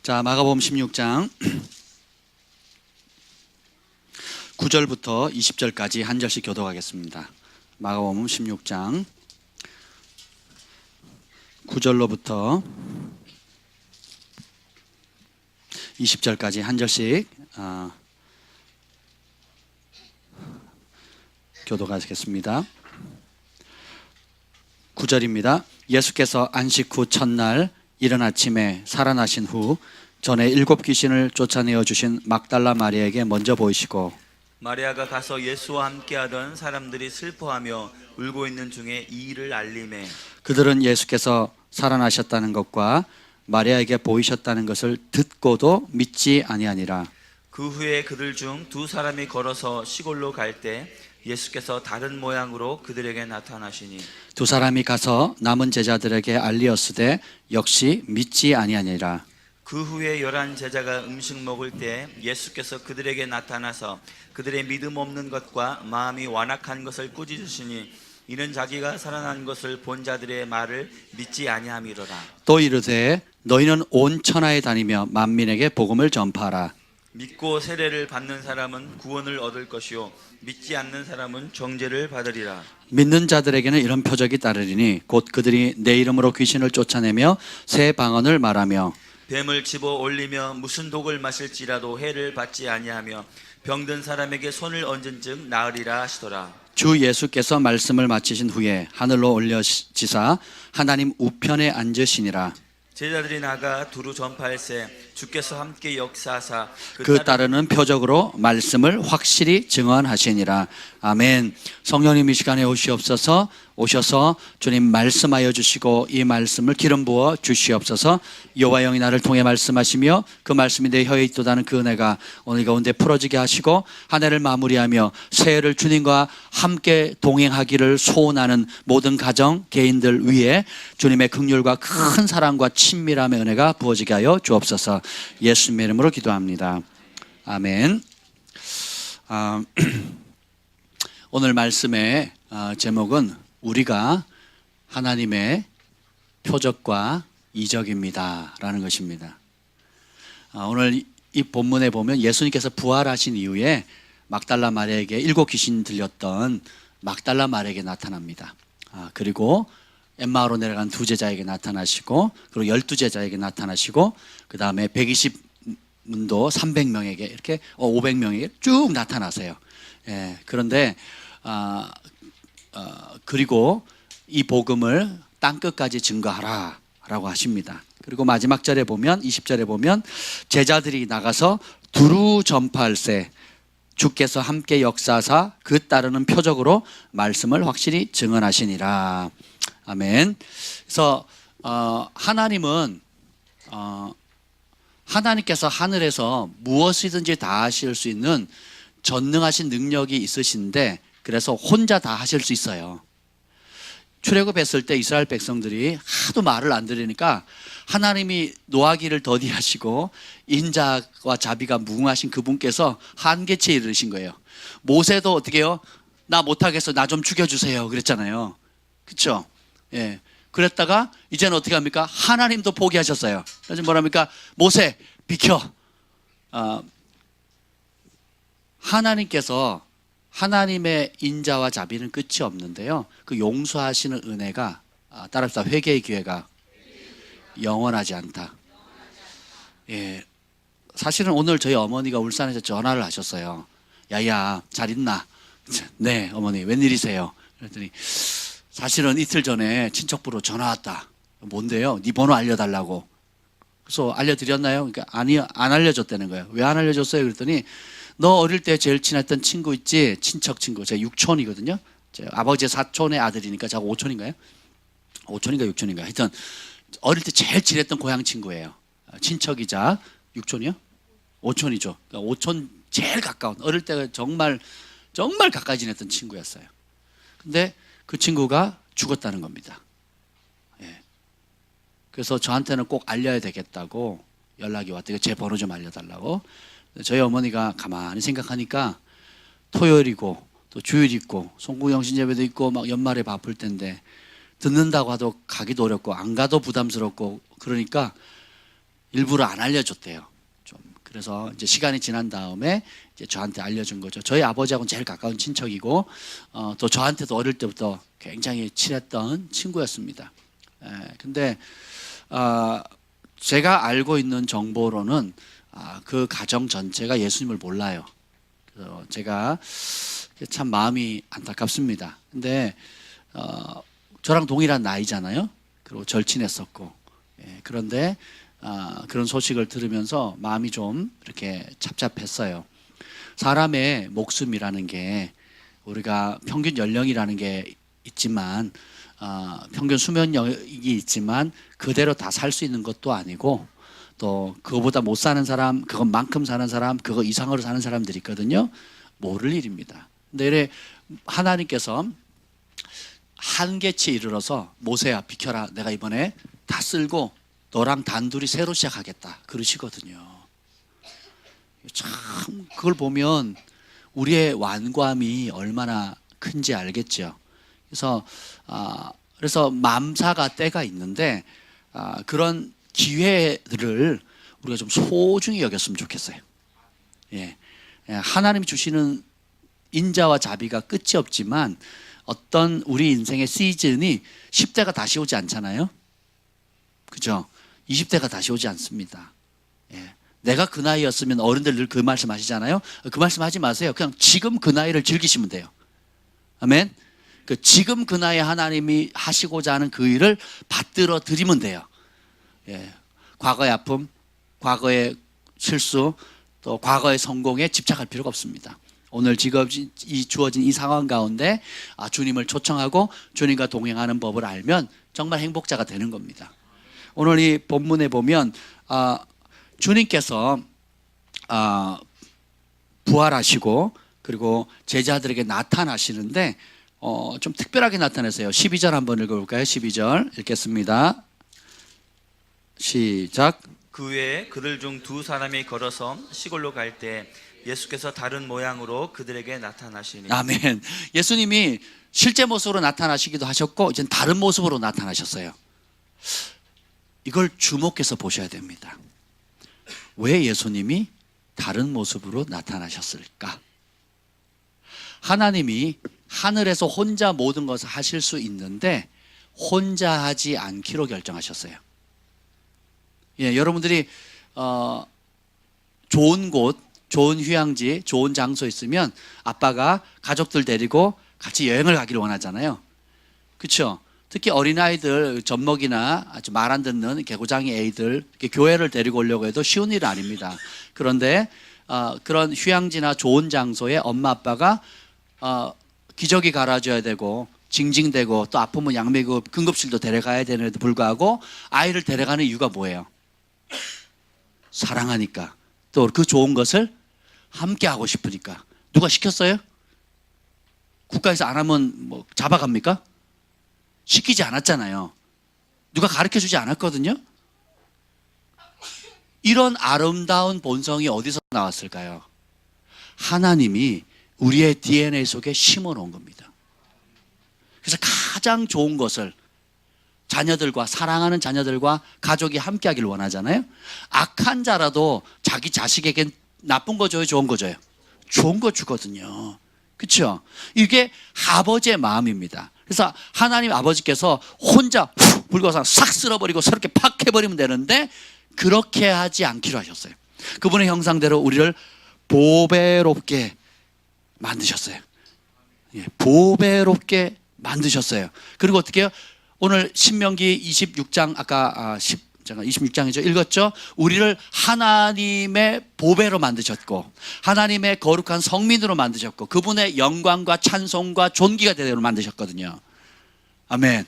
자, 마가복음 16장 9절부터 20절까지 한 절씩 교독하겠습니다. 마가복음 16장 9절로부터 20절까지 한 절씩 교독하겠습니다. 9절입니다. 예수께서 안식 후 첫날 이른 아침에 살아나신 후 전에 7 귀신을 쫓아내어 주신 막달라 마리아에게 먼저 보이시고, 마리아가 가서 예수와 함께하던 사람들이 슬퍼하며 울고 있는 중에 이 일을 알림해 그들은 예수께서 살아나셨다는 것과 마리아에게 보이셨다는 것을 듣고도 믿지 아니하니라. 그 후에 그들 중 2 사람이 걸어서 시골로 갈 때 예수께서 다른 모양으로 그들에게 나타나시니 2 사람이 가서 남은 제자들에게 알리었으되 역시 믿지 아니하니라. 그 후에 11 제자가 음식 먹을 때 예수께서 그들에게 나타나서 그들의 믿음 없는 것과 마음이 완악한 것을 꾸짖으시니 이는 자기가 살아난 것을 본 자들의 말을 믿지 아니함이로라. 또 이르되 너희는 온 천하에 다니며 만민에게 복음을 전파하라. 믿고 세례를 받는 사람은 구원을 얻을 것이요 믿지 않는 사람은 정죄를 받으리라. 믿는 자들에게는 이런 표적이 따르리니 곧 그들이 내 이름으로 귀신을 쫓아내며 새 방언을 말하며 뱀을 집어 올리며 무슨 독을 마실지라도 해를 받지 아니하며 병든 사람에게 손을 얹은 즉 나으리라 하시더라. 주 예수께서 말씀을 마치신 후에 하늘로 올려지사 하나님 우편에 앉으시니라. 제자들이 나가 두루 전파할세 주께서 함께 역사하사 그 따르는 표적으로 말씀을 확실히 증언하시니라. 아멘. 성령님 이 시간에 오셔서 주님 말씀하여 주시고 이 말씀을 기름 부어 주시옵소서. 여호와 영이 나를 통해 말씀하시며 그 말씀이 내 혀에 있도다는 그 은혜가 오늘 가운데 풀어지게 하시고 한 해를 마무리하며 새해를 주님과 함께 동행하기를 소원하는 모든 가정 개인들 위에 주님의 긍휼과 큰 사랑과 친밀함의 은혜가 부어지게 하여 주옵소서. 예수님의 이름으로 기도합니다. 아멘. 오늘 말씀의 제목은 우리가 하나님의 표적과 이적입니다 라는 것입니다. 오늘 이 본문에 보면 예수님께서 부활하신 이후에 막달라 마리아에게 7 귀신 들렸던 막달라 마리아에게 나타납니다. 그리고 엠마오로 내려간 2 제자에게 나타나시고 그리고 12 제자에게 나타나시고 그 다음에 120문도 300명에게 이렇게 500명에게 쭉 나타나세요. 예, 그런데 그리고 이 복음을 땅끝까지 증거하라 라고 하십니다. 그리고 마지막 절에 보면 20절에 보면 제자들이 나가서 두루 전파할세 주께서 함께 역사하사 그 따르는 표적으로 말씀을 확실히 증언하시니라. 아멘. 그래서 하나님께서 하늘에서 무엇이든지 다 하실 수 있는 전능하신 능력이 있으신데 그래서 혼자 다 하실 수 있어요. 출애굽했을 때 이스라엘 백성들이 하도 말을 안 들으니까 하나님이 노하기를 더디하시고 인자와 자비가 무궁하신 그분께서 한계치에 이르신 거예요. 모세도 어떻게 해요? 나 못하겠어, 나 좀 죽여주세요 그랬잖아요. 그렇죠? 예. 그랬다가 이제는 어떻게 합니까? 하나님도 포기하셨어요. 그래서 뭐랍니까? 모세 비켜. 하나님께서 하나님의 인자와 자비는 끝이 없는데요. 그 용서하시는 은혜가 따라합시다. 회개의 기회가 영원하지 않다. 예. 사실은 오늘 저희 어머니가 울산에서 전화를 하셨어요. 야야 잘 있나? 네 어머니 웬일이세요? 그랬더니 사실은 이틀 전에 친척부로 전화 왔다. 뭔데요? 네 번호 알려달라고. 그래서 알려드렸나요? 그러니까 아니, 안 알려줬다는 거예요. 왜 안 알려줬어요? 그랬더니 너 어릴 때 제일 친했던 친구 있지? 친척 친구. 제가 6촌이거든요. 제 아버지 사촌의 아들이니까 제가 5촌인가요? 5촌인가 6촌인가? 하여튼 어릴 때 제일 친했던 고향 친구예요. 친척이자 6촌이요? 5촌이죠. 그러니까 5촌 제일 가까운 어릴 때 정말 가까이 지냈던 친구였어요. 근데 그 친구가 죽었다는 겁니다. 예. 그래서 저한테는 꼭 알려야 되겠다고 연락이 왔대요. 제 번호 좀 알려달라고. 저희 어머니가 가만히 생각하니까 토요일이고 또 주일 있고 송구영신예배도 있고 막 연말에 바쁠 텐데 듣는다고 해도 가기도 어렵고 안 가도 부담스럽고 그러니까 일부러 안 알려줬대요. 좀 그래서 이제 시간이 지난 다음에 이제 저한테 알려준 거죠. 저희 아버지하고는 제일 가까운 친척이고 또 저한테도 어릴 때부터 굉장히 친했던 친구였습니다. 근데 제가 알고 있는 정보로는 그 가정 전체가 예수님을 몰라요. 그래서 제가 참 마음이 안타깝습니다. 근데 저랑 동일한 나이잖아요. 그리고 절친했었고, 그런데 그런 소식을 들으면서 마음이 좀 이렇게 착잡했어요. 사람의 목숨이라는 게 우리가 평균 연령이라는 게 있지만 평균 수명이 있지만 그대로 다 살 수 있는 것도 아니고 또 그거보다 못 사는 사람, 그것만큼 사는 사람, 그거 이상으로 사는 사람들이 있거든요. 모를 일입니다. 근데 이래 하나님께서 한계치에 이르러서 모세야 비켜라, 내가 이번에 다 쓸고 너랑 단둘이 새로 시작하겠다 그러시거든요. 참 그걸 보면 우리의 완고함이 얼마나 큰지 알겠죠. 그래서 맘사가 때가 있는데 그런 기회들을 우리가 좀 소중히 여겼으면 좋겠어요. 하나님이 주시는 인자와 자비가 끝이 없지만 어떤 우리 인생의 시즌이 10대가 다시 오지 않잖아요. 그죠? 20대가 다시 오지 않습니다. 내가 그 나이였으면 어른들 늘 그 말씀 하시잖아요. 그 말씀 하지 마세요. 그냥 지금 그 나이를 즐기시면 돼요. 아멘. 지금 그 나이에 하나님이 하시고자 하는 그 일을 받들어 드리면 돼요. 과거의 아픔, 과거의 실수, 또 과거의 성공에 집착할 필요가 없습니다. 오늘 지금 주어진 이 상황 가운데 주님을 초청하고 주님과 동행하는 법을 알면 정말 행복자가 되는 겁니다. 오늘 이 본문에 보면 주님께서 부활하시고 그리고 제자들에게 나타나시는데 좀 특별하게 나타내세요. 12절 한번 읽어볼까요? 12절 읽겠습니다. 시작. 그 외에 그들 중 두 사람이 걸어서 시골로 갈 때 예수께서 다른 모양으로 그들에게 나타나시니. 아멘. 예수님이 실제 모습으로 나타나시기도 하셨고 이젠 다른 모습으로 나타나셨어요. 이걸 주목해서 보셔야 됩니다. 왜 예수님이 다른 모습으로 나타나셨을까? 하나님이 하늘에서 혼자 모든 것을 하실 수 있는데 혼자 하지 않기로 결정하셨어요. 여러분들이 좋은 곳, 좋은 휴양지, 좋은 장소에 있으면 아빠가 가족들 데리고 같이 여행을 가기를 원하잖아요. 그렇죠? 특히 어린아이들, 젖먹이나 아주 말 안 듣는 개구장이 애들 교회를 데리고 오려고 해도 쉬운 일은 아닙니다. 그런데 그런 휴양지나 좋은 장소에 엄마 아빠가 기저귀 갈아줘야 되고 징징대고 또 아프면 약 먹이고 응급실도 데려가야 되는데도 불구하고 아이를 데려가는 이유가 뭐예요? 사랑하니까, 또 그 좋은 것을 함께 하고 싶으니까. 누가 시켰어요? 국가에서 안 하면 뭐 잡아갑니까? 시키지 않았잖아요. 누가 가르쳐 주지 않았거든요. 이런 아름다운 본성이 어디서 나왔을까요? 하나님이 우리의 DNA 속에 심어 놓은 겁니다. 그래서 가장 좋은 것을 자녀들과, 사랑하는 자녀들과 가족이 함께 하기를 원하잖아요. 악한 자라도 자기 자식에겐 나쁜 거 줘요, 좋은 거 줘요? 좋은 거 주거든요. 그렇죠? 이게 아버지의 마음입니다. 그래서 하나님 아버지께서 혼자 훅 불고서 싹 쓸어버리고 저렇게 팍 해버리면 되는데 그렇게 하지 않기로 하셨어요. 그분의 형상대로 우리를 보배롭게 만드셨어요. 보배롭게 만드셨어요. 그리고 어떻게 해요? 오늘 신명기 26장 아까 26장이죠. 읽었죠? 우리를 하나님의 보배로 만드셨고 하나님의 거룩한 성민으로 만드셨고 그분의 영광과 찬송과 존귀가 되도록 만드셨거든요. 아멘.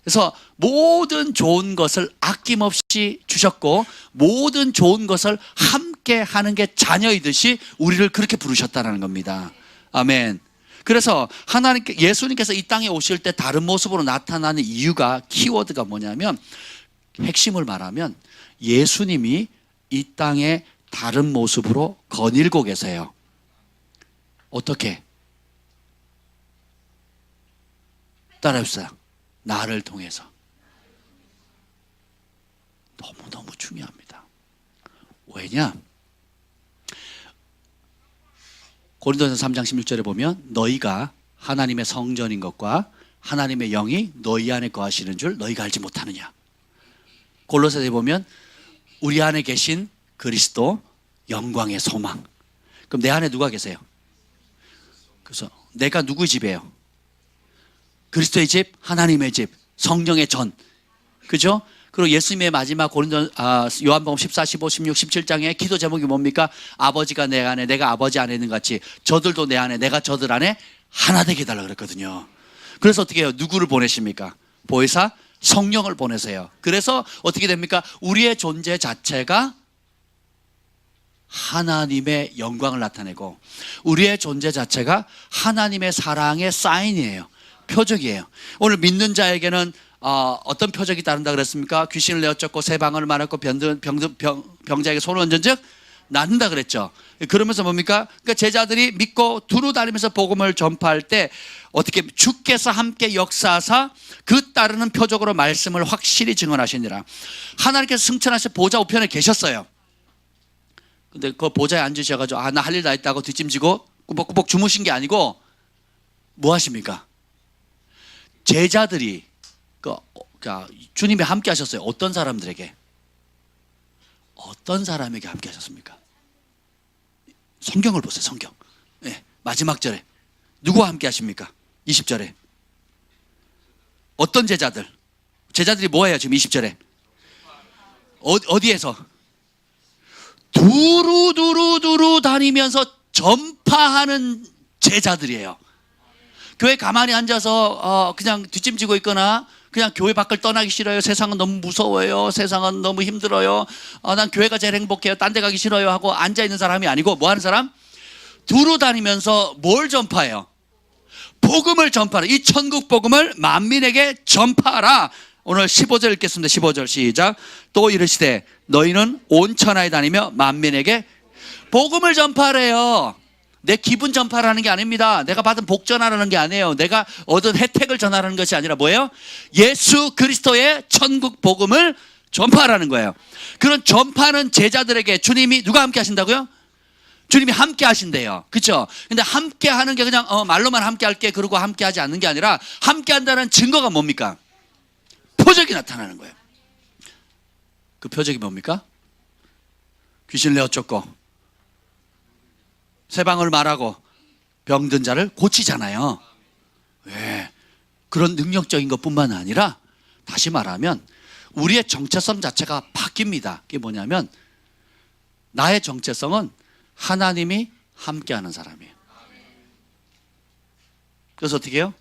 그래서 모든 좋은 것을 아낌없이 주셨고 모든 좋은 것을 함께 하는 게 자녀이듯이 우리를 그렇게 부르셨다는 겁니다. 아멘. 그래서 예수님께서 이 땅에 오실 때 다른 모습으로 나타나는 이유가, 키워드가 뭐냐면, 핵심을 말하면 예수님이 이 땅에 다른 모습으로 거닐고 계세요. 어떻게? 따라해보세요. 나를 통해서. 너무너무 중요합니다. 왜냐? 고린도전서 3장 16절에 보면 너희가 하나님의 성전인 것과 하나님의 영이 너희 안에 거하시는 줄 너희가 알지 못하느냐. 골로새서에 보면 우리 안에 계신 그리스도 영광의 소망. 그럼 내 안에 누가 계세요? 그래서 내가 누구의 집이에요? 그리스도의 집, 하나님의 집, 성령의 전. 그죠? 그리고 예수님의 마지막 요한복음 14, 15, 16, 17장의 기도 제목이 뭡니까? 아버지가 내 안에, 내가 아버지 안에 있는 것 같이 저들도 내 안에, 내가 저들 안에 하나 되게 해달라고 그랬거든요. 그래서 어떻게 해요? 누구를 보내십니까? 보혜사 성령을 보내세요. 그래서 어떻게 됩니까? 우리의 존재 자체가 하나님의 영광을 나타내고 우리의 존재 자체가 하나님의 사랑의 사인이에요. 표적이에요. 오늘 믿는 자에게는 어떤 표적이 따른다 그랬습니까? 귀신을 내어 쫓고 새 방언을 말하고 병자에게 손을 얹은 즉 낫는다 그랬죠. 그러면서 뭡니까? 그러니까 제자들이 믿고 두루 다니면서 복음을 전파할 때 어떻게 주께서 함께 역사하사 그 따르는 표적으로 말씀을 확실히 증언하시니라. 하나님께서 승천하신 보좌 우편에 계셨어요. 근데 그 보좌에 앉으셔가지고 나 할 일 다 했다고 뒷짐지고 꾸벅꾸벅 주무신 게 아니고 뭐 하십니까? 제자들이 주님이 함께 하셨어요. 어떤 사람들에게? 어떤 사람에게 함께 하셨습니까? 성경을 보세요. 성경. 네, 마지막 절에 누구와 함께 하십니까? 20절에 어떤 제자들? 제자들이 뭐예요? 지금 20절에 어디에서? 두루두루 다니면서 전파하는 제자들이에요. 교회 가만히 앉아서 그냥 뒷짐지고 있거나 그냥 교회 밖을 떠나기 싫어요. 세상은 너무 무서워요. 세상은 너무 힘들어요. 난 교회가 제일 행복해요. 딴 데 가기 싫어요 하고 앉아있는 사람이 아니고 뭐 하는 사람? 두루 다니면서 뭘 전파해요? 복음을 전파하라. 이 천국 복음을 만민에게 전파하라. 오늘 15절 읽겠습니다. 15절 시작. 또 이르시되 너희는 온 천하에 다니며 만민에게 복음을 전파하래요. 내 기분 전파라는 게 아닙니다. 내가 받은 복 전하라는 게 아니에요. 내가 얻은 혜택을 전하라는 것이 아니라 뭐예요? 예수 그리스도의 천국 복음을 전파하라는 거예요. 그런 전파하는 제자들에게 주님이 누가 함께 하신다고요? 주님이 함께 하신대요. 그렇죠? 근데 함께 하는 게 그냥 말로만 함께 할게 그러고 함께 하지 않는 게 아니라 함께 한다는 증거가 뭡니까? 표적이 나타나는 거예요. 그 표적이 뭡니까? 귀신을 내어 쫓고 새 방언을 말하고 병든 자를 고치잖아요. 왜? 그런 능력적인 것뿐만 아니라 다시 말하면 우리의 정체성 자체가 바뀝니다. 그게 뭐냐면 나의 정체성은 하나님이 함께하는 사람이에요. 그래서 어떻게 해요?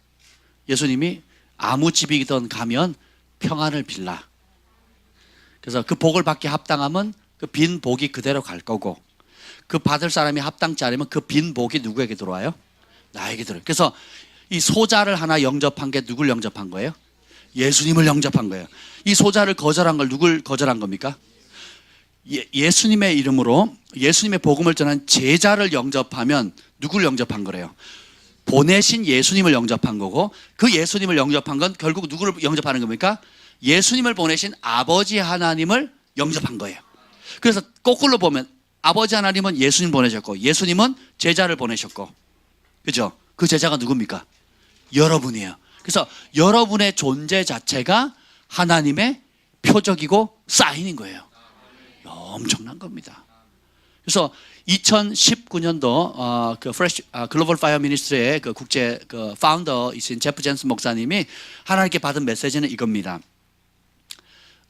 예수님이 아무 집이든 가면 평안을 빌라. 그래서 그 복을 받기 합당하면 그 빈 복이 그대로 갈 거고 그 받을 사람이 합당치 않으면 그 빈 복이 누구에게 들어와요? 나에게 들어요. 그래서 이 소자를 하나 영접한 게 누굴 영접한 거예요? 예수님을 영접한 거예요. 이 소자를 거절한 걸 누굴 거절한 겁니까? 예수님의 이름으로 예수님의 복음을 전한 제자를 영접하면 누굴 영접한 거래요? 보내신 예수님을 영접한 거고 그 예수님을 영접한 건 결국 누구를 영접하는 겁니까? 예수님을 보내신 아버지 하나님을 영접한 거예요. 그래서 거꾸로 보면 아버지 하나님은 예수님 보내셨고 예수님은 제자를 보내셨고 그죠? 그 제자가 누굽니까? 여러분이에요. 그래서 여러분의 존재 자체가 하나님의 표적이고 사인인 거예요. 엄청난 겁니다. 그래서 2019년도 그 글로벌 파이어 미니스트리의 그 국제 그 파운더이신 제프 젠슨 목사님이 하나님께 받은 메시지는 이겁니다.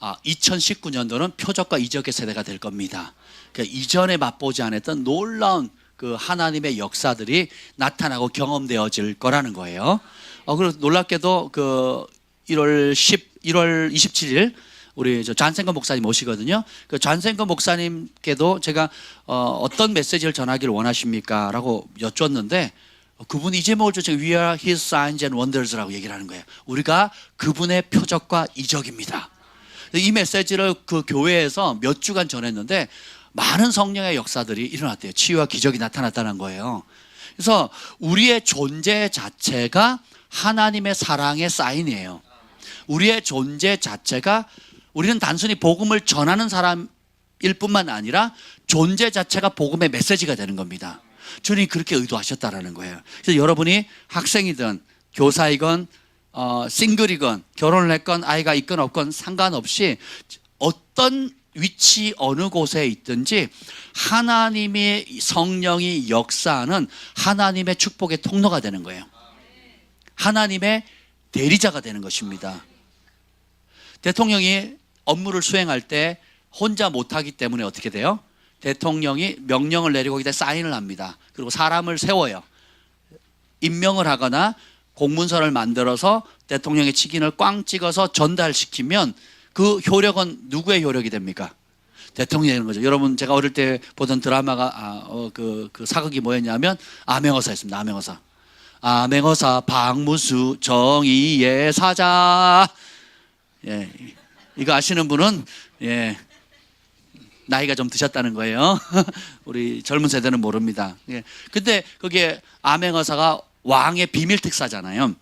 2019년도는 표적과 이적의 세대가 될 겁니다. 그러니까 이전에 맛보지 않았던 놀라운 그 하나님의 역사들이 나타나고 경험되어질 거라는 거예요. 그리고 놀랍게도 그 1월 27일 우리 잔센거 목사님 오시거든요. 그 잔센거 목사님께도 제가 어떤 메시지를 전하기를 원하십니까? 라고 여쭈었는데 그분이 이 제목을 줘 We are His signs and wonders라고 얘기를 하는 거예요. 우리가 그분의 표적과 이적입니다. 이 메시지를 그 교회에서 몇 주간 전했는데 많은 성령의 역사들이 일어났대요. 치유와 기적이 나타났다는 거예요. 그래서 우리의 존재 자체가 하나님의 사랑의 사인이에요. 우리의 존재 자체가 우리는 단순히 복음을 전하는 사람일 뿐만 아니라 존재 자체가 복음의 메시지가 되는 겁니다. 주님이 그렇게 의도하셨다라는 거예요. 그래서 여러분이 학생이든 교사이건 싱글이건 결혼을 했건 아이가 있건 없건 상관없이 어떤 위치 어느 곳에 있든지 하나님의 성령이 역사하는 하나님의 축복의 통로가 되는 거예요. 하나님의 대리자가 되는 것입니다. 대통령이 업무를 수행할 때 혼자 못하기 때문에 어떻게 돼요? 대통령이 명령을 내리고 거기다 사인을 합니다. 그리고 사람을 세워요. 임명을 하거나 공문서를 만들어서 대통령의 직인을 꽝 찍어서 전달시키면 그 효력은 누구의 효력이 됩니까? 대통령이 되는 거죠. 여러분 제가 어릴 때 보던 드라마가 그 사극이 뭐였냐면 암행어사였습니다. 암행어사. 암행어사 박무수 정의의 사자. 예, 이거 아시는 분은 예, 나이가 좀 드셨다는 거예요. 우리 젊은 세대는 모릅니다. 예, 근데 그게 암행어사가 왕의 비밀 특사잖아요.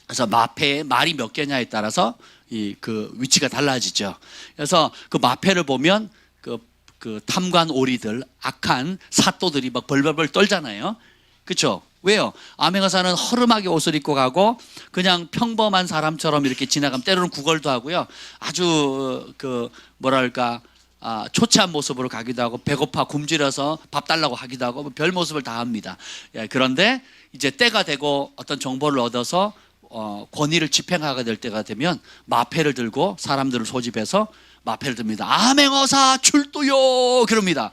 그래서 마패에 말이 몇 개냐에 따라서 그 위치가 달라지죠. 그래서 그 마패를 보면 그 탐관 오리들, 악한 사또들이 막 벌벌벌 떨잖아요. 그렇죠? 왜요? 암행어사는 허름하게 옷을 입고 가고 그냥 평범한 사람처럼 이렇게 지나가면 때로는 구걸도 하고요. 아주 뭐랄까 초췌한 모습으로 가기도 하고 배고파 굶주려서 밥 달라고 하기도 하고 별 모습을 다 합니다. 예, 그런데 이제 때가 되고 어떤 정보를 얻어서 권위를 집행하게 될 때가 되면 마패를 들고 사람들을 소집해서 마패를 듭니다. 암행어사 출두요 그럽니다.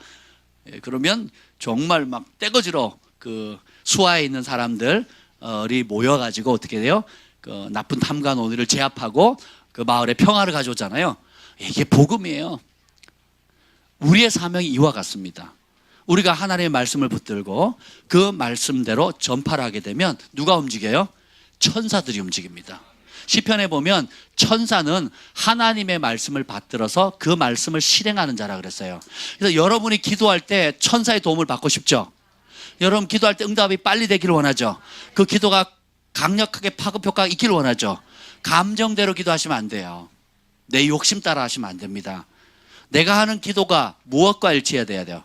예, 그러면 정말 막 떼거지로 그 수하에 있는 사람들이 모여가지고 어떻게 돼요? 그 나쁜 탐관 오리를 제압하고 그 마을에 평화를 가져오잖아요. 이게 복음이에요. 우리의 사명이 이와 같습니다. 우리가 하나님의 말씀을 붙들고 그 말씀대로 전파를 하게 되면 누가 움직여요? 천사들이 움직입니다. 시편에 보면 천사는 하나님의 말씀을 받들어서 그 말씀을 실행하는 자라 그랬어요. 그래서 여러분이 기도할 때 천사의 도움을 받고 싶죠? 여러분 기도할 때 응답이 빨리 되기를 원하죠? 그 기도가 강력하게 파급 효과가 있기를 원하죠? 감정대로 기도하시면 안 돼요. 내 욕심 따라 하시면 안 됩니다. 내가 하는 기도가 무엇과 일치해야 돼요?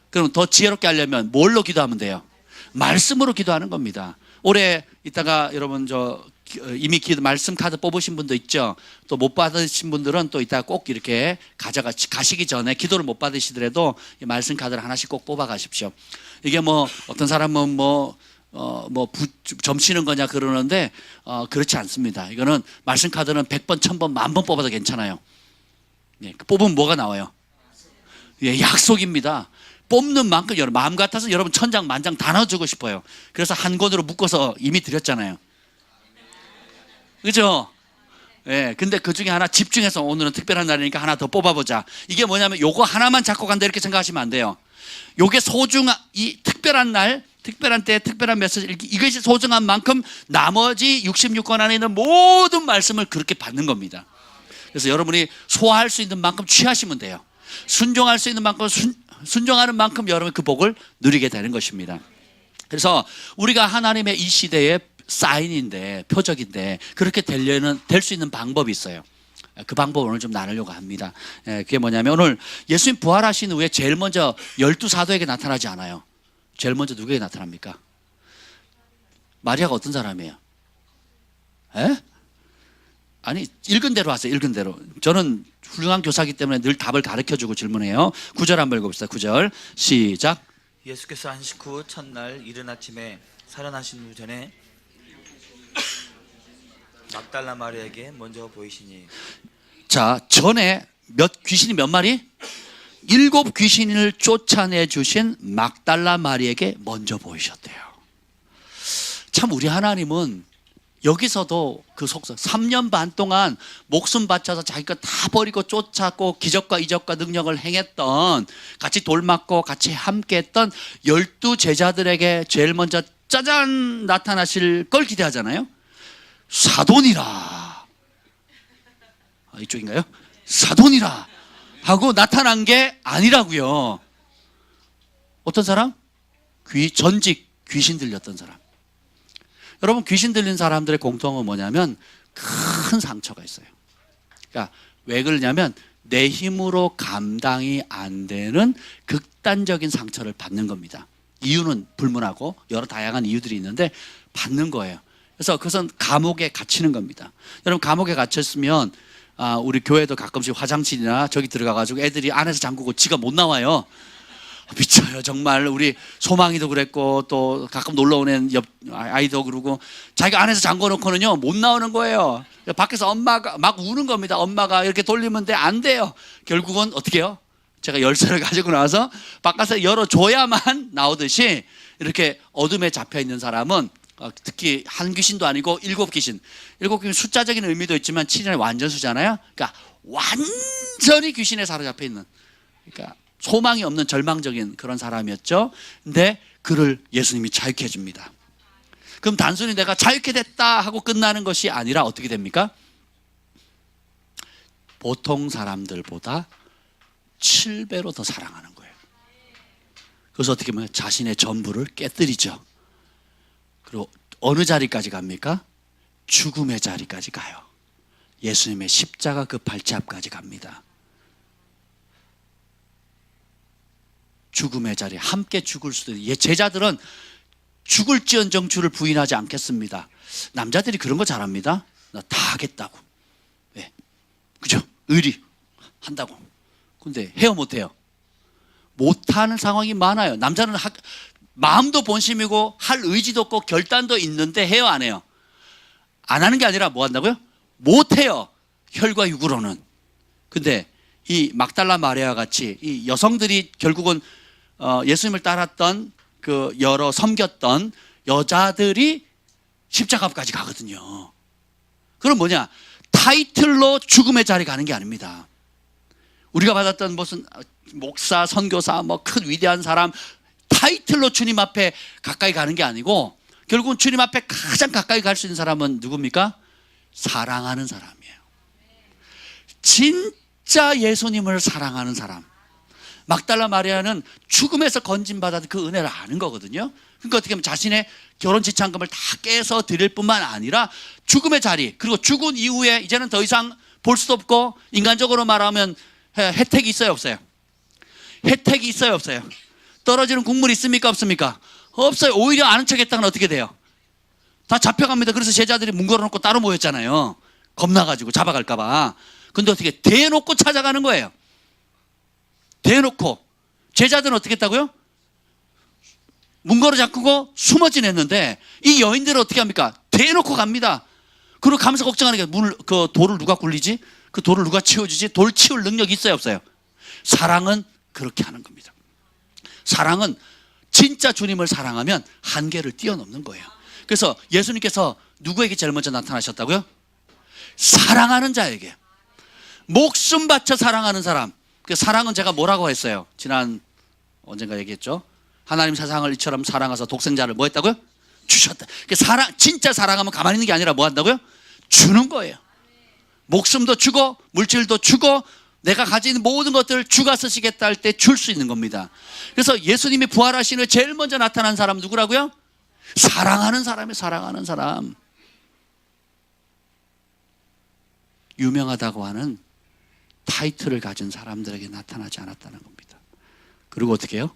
그럼 더 지혜롭게 하려면 뭘로 기도하면 돼요? 말씀으로 기도하는 겁니다. 올해 이따가 여러분 이미 말씀 카드 뽑으신 분도 있죠. 또 못 받으신 분들은 또 이따가 꼭 이렇게 가시기 전에 기도를 못 받으시더라도 이 말씀 카드를 하나씩 꼭 뽑아 가십시오. 이게 뭐 어떤 사람은 점치는 거냐 그러는데 그렇지 않습니다. 이거는 말씀 카드는 100번, 1000번, 10,000번 뽑아도 괜찮아요. 예, 뽑으면 뭐가 나와요? 예, 약속입니다. 뽑는 만큼 여러분 마음 같아서 여러분 천장 만장 다 넣어주고 싶어요. 그래서 한 권으로 묶어서 이미 드렸잖아요. 그죠? 예, 근데 그 중에 하나 집중해서 오늘은 특별한 날이니까 하나 더 뽑아보자. 이게 뭐냐면 요거 하나만 잡고 간다 이렇게 생각하시면 안 돼요. 요게 이 특별한 날, 특별한 때, 특별한 메시지 이것이 소중한 만큼 나머지 66권 안에 있는 모든 말씀을 그렇게 받는 겁니다. 그래서 여러분이 소화할 수 있는 만큼 취하시면 돼요. 순종할 수 있는 만큼 순종하는 만큼 여러분 그 복을 누리게 되는 것입니다. 그래서 우리가 하나님의 이 시대의 사인인데 표적인데 그렇게 될 수 있는 방법이 있어요. 그 방법을 오늘 좀 나누려고 합니다. 그게 뭐냐면 오늘 예수님 부활하신 후에 제일 먼저 12사도에게 나타나지 않아요. 제일 먼저 누구에게 나타납니까? 마리아가 어떤 사람이에요? 아니 읽은 대로 하세요. 읽은 대로. 저는 훌륭한 교사이기 때문에 늘 답을 가르쳐주고 질문해요. 9절 한번 읽어봅시다. 9절 시작. 예수께서 안식 후 첫날 이른 아침에 살아나신 후 전에 막달라 마리아에게 먼저 보이시니. 자, 전에 귀신이 몇 마리? 7 귀신을 쫓아내 주신 막달라 마리에게 먼저 보이셨대요. 참 우리 하나님은 여기서도 그 속성 3년 반 동안 목숨 바쳐서 자기 거 다 버리고 쫓았고 기적과 이적과 능력을 행했던 같이 돌 맞고 같이 함께했던 12 제자들에게 제일 먼저 짜잔 나타나실 걸 기대하잖아요. 사돈이라 이쪽인가요? 사돈이라 하고 나타난 게 아니라고요. 어떤 사람? 전직 귀신 들렸던 사람. 여러분 귀신 들린 사람들의 공통은 뭐냐면 큰 상처가 있어요. 그러니까 왜 그러냐면 내 힘으로 감당이 안 되는 극단적인 상처를 받는 겁니다. 이유는 불문하고 여러 다양한 이유들이 있는데 받는 거예요. 그래서 그것은 감옥에 갇히는 겁니다. 여러분, 감옥에 갇혔으면 우리 교회도 가끔씩 화장실이나 저기 들어가가지고 애들이 안에서 잠그고 지가 못 나와요. 미쳐요 정말. 우리 소망이도 그랬고 또 가끔 놀러 오는 옆 아이도 그러고 자기가 안에서 잠궈 놓고는요 못 나오는 거예요. 밖에서 엄마가 막 우는 겁니다. 엄마가 이렇게 돌리면 안 돼요. 결국은 어떻게 해요? 제가 열쇠를 가지고 나와서 바깥에서 열어줘야만 나오듯이 이렇게 어둠에 잡혀 있는 사람은 특히 한 귀신도 아니고 일곱 귀신 숫자적인 의미도 있지만 7인의 완전수잖아요. 그러니까 완전히 귀신에 사로잡혀 있는, 그러니까 소망이 없는 절망적인 그런 사람이었죠. 근데 그를 예수님이 자유케 해줍니다. 그럼 단순히 내가 자유케 됐다 하고 끝나는 것이 아니라 어떻게 됩니까? 보통 사람들보다 7배로 더 사랑하는 거예요. 그래서 어떻게 보면 자신의 전부를 깨뜨리죠. 그리고 어느 자리까지 갑니까? 죽음의 자리까지 가요. 예수님의 십자가 그 발치 앞까지 갑니다. 죽음의 자리, 함께 죽을 수도 있어요. 제자들은 죽을지언정 주를 부인하지 않겠습니다. 남자들이 그런 거 잘합니다. 나 다 하겠다고. 네. 그죠? 의리 한다고. 근데 해요, 못해요? 못하는 상황이 많아요. 남자는 마음도 본심이고 할 의지도 없고 결단도 있는데 해요, 안 해요? 안 하는 게 아니라 뭐 한다고요? 못해요, 혈과 육으로는. 근데 이 막달라 마리아와 같이 이 여성들이 결국은 예수님을 따랐던 그 여러 섬겼던 여자들이 십자가 앞까지 가거든요. 그럼 뭐냐? 타이틀로 죽음의 자리 가는 게 아닙니다. 우리가 받았던 무슨 목사, 선교사, 뭐 큰 위대한 사람 타이틀로 주님 앞에 가까이 가는 게 아니고 결국은 주님 앞에 가장 가까이 갈 수 있는 사람은 누굽니까? 사랑하는 사람이에요. 진짜 예수님을 사랑하는 사람. 막달라 마리아는 죽음에서 건진받아도 그 은혜를 아는 거거든요. 그러니까 어떻게 보면 자신의 결혼 지참금을 다 깨서 드릴 뿐만 아니라 죽음의 자리, 그리고 죽은 이후에 이제는 더 이상 볼 수도 없고, 인간적으로 말하면 혜택이 있어요, 없어요? 혜택이 있어요, 없어요? 떨어지는 국물이 있습니까, 없습니까? 없어요. 오히려 아는 척 했다가 어떻게 돼요? 다 잡혀갑니다. 그래서 제자들이 문 걸어놓고 따로 모였잖아요. 겁나가지고 잡아갈까봐. 근데 어떻게 대놓고 찾아가는 거예요. 대놓고. 제자들은 어떻게 했다고요? 문 걸어 잠그고 숨어 지냈는데 이 여인들은 어떻게 합니까? 대놓고 갑니다. 그리고 가면서 걱정하는 게 그 돌을 누가 굴리지? 그 돌을 누가 치워주지? 돌 치울 능력이 있어요, 없어요? 사랑은 그렇게 하는 겁니다. 사랑은 진짜 주님을 사랑하면 한계를 뛰어넘는 거예요. 그래서 예수님께서 누구에게 제일 먼저 나타나셨다고요? 사랑하는 자에게. 목숨 바쳐 사랑하는 사람. 그 사랑은 제가 뭐라고 했어요? 지난 언젠가 얘기했죠. 하나님 세상을 이처럼 사랑하사 독생자를 뭐 했다고요? 주셨다. 진짜 사랑하면 가만히 있는 게 아니라 뭐 한다고요? 주는 거예요. 목숨도 주고 물질도 주고 내가 가진 모든 것들을 주가 쓰시겠다 할 때 줄 수 있는 겁니다. 그래서 예수님이 부활하신 후에 제일 먼저 나타난 사람 누구라고요? 사랑하는 사람이에요. 사랑하는 사람. 유명하다고 하는 타이틀을 가진 사람들에게 나타나지 않았다는 겁니다. 그리고 어떻게 해요?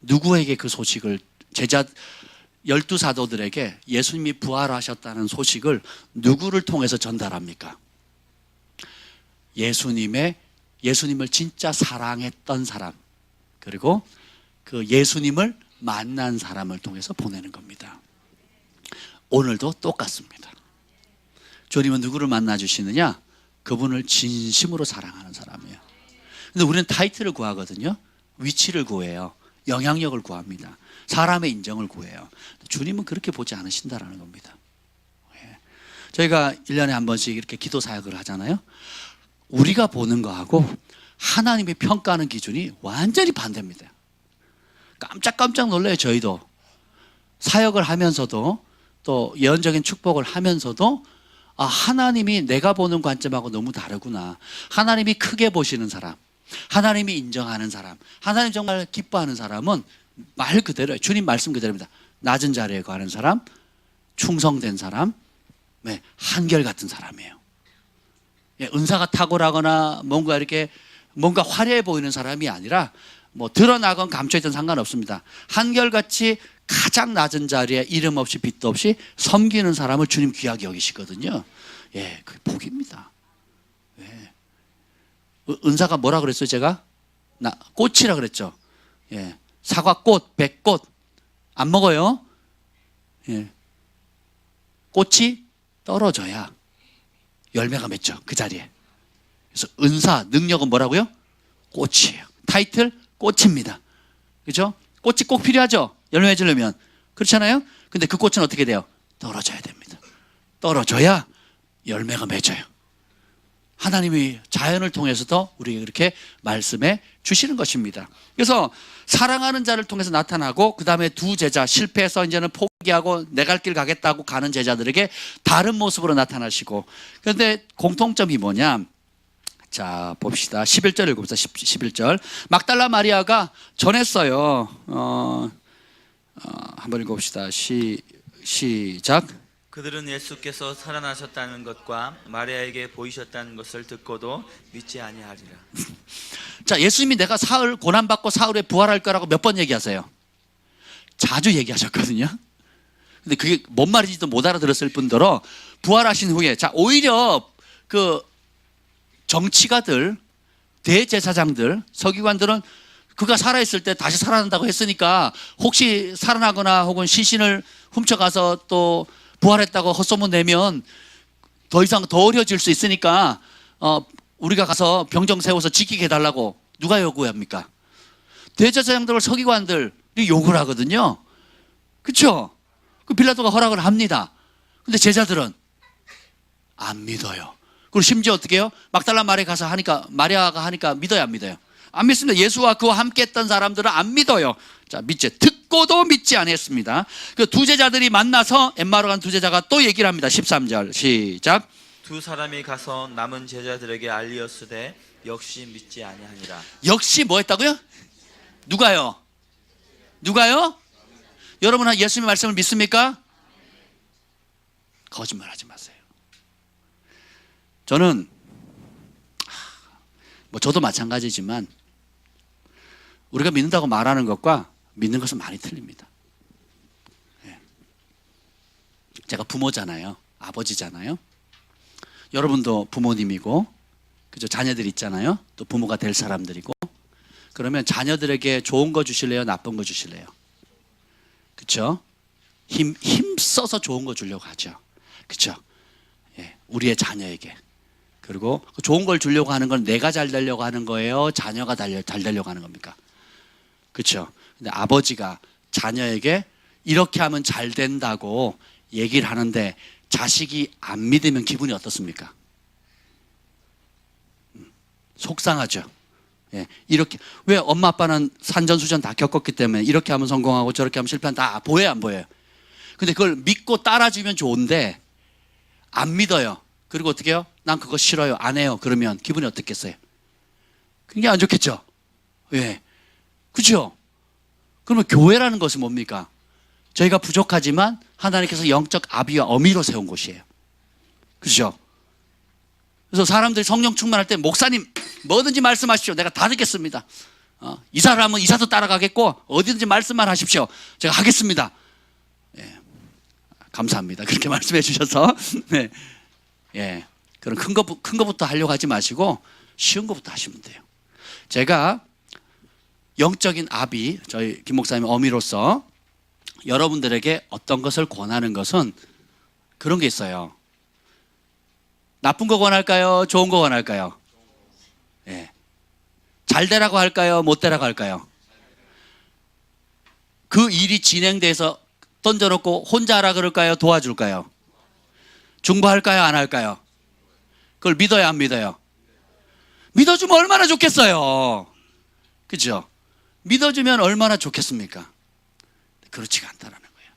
누구에게 그 소식을, 제자 12사도들에게 예수님이 부활하셨다는 소식을 누구를 통해서 전달합니까? 예수님을 진짜 사랑했던 사람, 그리고 그 예수님을 만난 사람을 통해서 보내는 겁니다. 오늘도 똑같습니다. 주님은 누구를 만나 주시느냐? 그분을 진심으로 사랑하는 사람이에요. 근데 우리는 타이틀을 구하거든요. 위치를 구해요. 영향력을 구합니다. 사람의 인정을 구해요. 주님은 그렇게 보지 않으신다라는 겁니다. 저희가 1년에 한 번씩 이렇게 기도 사역을 하잖아요. 우리가 보는 거하고 하나님이 평가하는 기준이 완전히 반대입니다. 깜짝깜짝 놀라요. 저희도 사역을 하면서도 또 예언적인 축복을 하면서도 하나님이 내가 보는 관점하고 너무 다르구나. 하나님이 크게 보시는 사람, 하나님이 인정하는 사람, 하나님 정말 기뻐하는 사람은 말 그대로예요. 주님 말씀 그대로입니다. 낮은 자리에 가는 사람, 충성된 사람, 한결같은 사람이에요. 예, 은사가 탁월하거나 뭔가 화려해 보이는 사람이 아니라 뭐 드러나건 감춰있든 상관없습니다. 한결같이 가장 낮은 자리에 이름 없이 빚도 없이 섬기는 사람을 주님 귀하게 여기시거든요. 예, 그게 복입니다. 예. 은사가 뭐라 그랬어요, 제가? 꽃이라 그랬죠. 예. 사과꽃, 백꽃 안 먹어요. 예. 꽃이 떨어져야 열매가 맺죠, 그 자리에. 그래서 은사, 능력은 뭐라고요? 꽃이에요. 타이틀, 꽃입니다. 그죠? 꽃이 꼭 필요하죠? 열매 맺으려면. 그렇잖아요? 근데 그 꽃은 어떻게 돼요? 떨어져야 됩니다. 떨어져야 열매가 맺어요. 하나님이 자연을 통해서도 우리에게 그렇게 말씀해 주시는 것입니다. 그래서 사랑하는 자를 통해서 나타나고, 그 다음에 두 제자, 실패해서 이제는 포기하고 내 갈 길 가겠다고 가는 제자들에게 다른 모습으로 나타나시고. 그런데 공통점이 뭐냐? 자, 봅시다. 11절 읽어봅시다. 11절. 막달라 마리아가 전했어요. 한번 읽어봅시다. 시작. 그들은 예수께서 살아나셨다는 것과 마리아에게 보이셨다는 것을 듣고도 믿지 아니하리라. 자, 예수님이 내가 사흘 고난받고 사흘에 부활할 거라고 몇 번 얘기하세요? 자주 얘기하셨거든요. 근데 그게 뭔 말인지도 못 알아들었을 뿐더러 부활하신 후에, 자, 오히려 그 정치가들, 대제사장들, 서기관들은 그가 살아있을 때 다시 살아난다고 했으니까 혹시 살아나거나 혹은 시신을 훔쳐가서 또 부활했다고 헛소문 내면 더 이상 더 어려워질 수 있으니까 우리가 가서 병정 세워서 지키게 해달라고 누가 요구합니까? 대제사장들, 서기관들이 요구를 하거든요. 그렇죠? 그 빌라도가 허락을 합니다. 근데 제자들은 안 믿어요. 그리고 심지어 어떻게 해요? 막달라 마리아가 하니까 믿어요, 안 믿어요? 안 믿습니다. 예수와 그와 함께 했던 사람들은 안 믿어요. 자, 듣고도 믿지 않았습니다. 그 두 제자들이 만나서 엠마오로 간 두 제자가 또 얘기를 합니다. 13절 시작. 두 사람이 가서 남은 제자들에게 알리었으되 역시 믿지 아니하니라. 역시 뭐 했다고요? 누가요? 여러분 예수님의 말씀을 믿습니까? 거짓말하지 마세요. 저는 뭐 저도 마찬가지지만 우리가 믿는다고 말하는 것과 믿는 것은 많이 틀립니다. 예. 제가 부모잖아요. 아버지잖아요. 여러분도 부모님이고, 그죠? 자녀들 있잖아요. 또 부모가 될 사람들이고. 그러면 자녀들에게 좋은 거 주실래요? 나쁜 거 주실래요? 그렇죠? 힘 써서 좋은 거 주려고 하죠. 그렇죠? 예. 우리의 자녀에게. 그리고 좋은 걸 주려고 하는 건 내가 잘 되려고 하는 거예요? 자녀가 잘 되려고 하는 겁니까? 그렇죠? 근데 아버지가 자녀에게 이렇게 하면 잘 된다고 얘기를 하는데 자식이 안 믿으면 기분이 어떻습니까? 속상하죠. 예, 이렇게 왜 엄마 아빠는 산전수전 다 겪었기 때문에 이렇게 하면 성공하고 저렇게 하면 실패한다. 다 보여요, 안 보여요? 근데 그걸 믿고 따라주면 좋은데 안 믿어요. 그리고 어떻게 해요? 난 그거 싫어요, 안 해요. 그러면 기분이 어떻겠어요? 굉장히 안 좋겠죠. 왜? 그렇죠? 그러면 교회라는 것은 뭡니까? 저희가 부족하지만 하나님께서 영적 아비와 어미로 세운 곳이에요. 그렇죠? 그래서 사람들이 성령 충만할 때 목사님 뭐든지 말씀하십시오. 내가 다 듣겠습니다. 이사를 하면 이사도 따라가겠고 어디든지 말씀만 하십시오. 제가 하겠습니다. 예, 감사합니다. 그렇게 말씀해 주셔서. 네. 예, 그런 큰 거부터 하려고 하지 마시고 쉬운 거부터 하시면 돼요. 제가 영적인 아비, 저희 김 목사님의 어미로서 여러분들에게 어떤 것을 권하는 것은 그런 게 있어요. 나쁜 거 권할까요? 좋은 거 권할까요? 예. 잘 되라고 할까요? 못 되라고 할까요? 그 일이 진행돼서 던져놓고 혼자 하라 그럴까요? 도와줄까요? 중보할까요? 안 할까요? 그걸 믿어요? 안 믿어요? 믿어주면 얼마나 좋겠어요. 그죠? 믿어주면 얼마나 좋겠습니까? 그렇지가 않다는 거예요.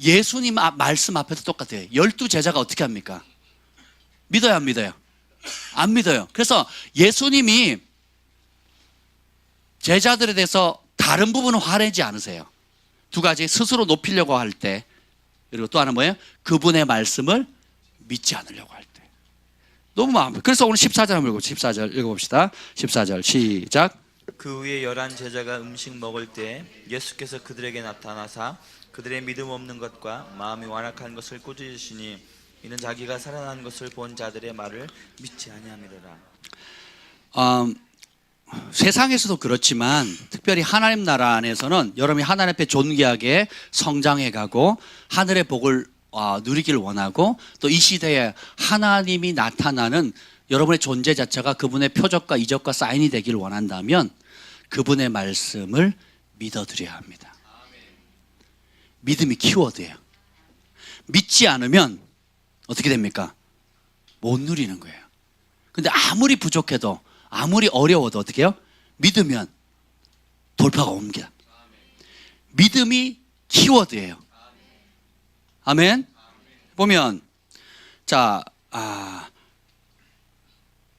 예수님 말씀 앞에도 똑같아요. 12제자가 어떻게 합니까? 믿어요? 안 믿어요? 안 믿어요. 그래서 예수님이 제자들에 대해서 다른 부분은 화내지 않으세요. 두 가지, 스스로 높이려고 할 때, 그리고 또 하나 뭐예요? 그분의 말씀을 믿지 않으려고 할 때. 너무 마음. 그래서 오늘 14절 한번 읽어봅시다. 14절 읽어봅시다. 14절 시작. 그 후에 11 제자가 음식 먹을 때 예수께서 그들에게 나타나사 그들의 믿음 없는 것과 마음이 완악한 것을 꾸짖으시니 이는 자기가 살아난 것을 본 자들의 말을 믿지 아니함이로라. 세상에서도 그렇지만 특별히 하나님 나라 안에서는 여러분이 하나님 앞에 존귀하게 성장해가고 하늘의 복을 누리기를 원하고 또 이 시대에 하나님이 나타나는 여러분의 존재 자체가 그분의 표적과 이적과 사인이 되기를 원한다면 그분의 말씀을 믿어드려야 합니다. 믿음이 키워드예요. 믿지 않으면 어떻게 됩니까? 못 누리는 거예요. 근데 아무리 부족해도 아무리 어려워도 어떻게 해요? 믿으면 돌파가 옵니다. 믿음이 키워드예요. 아멘. 보면 자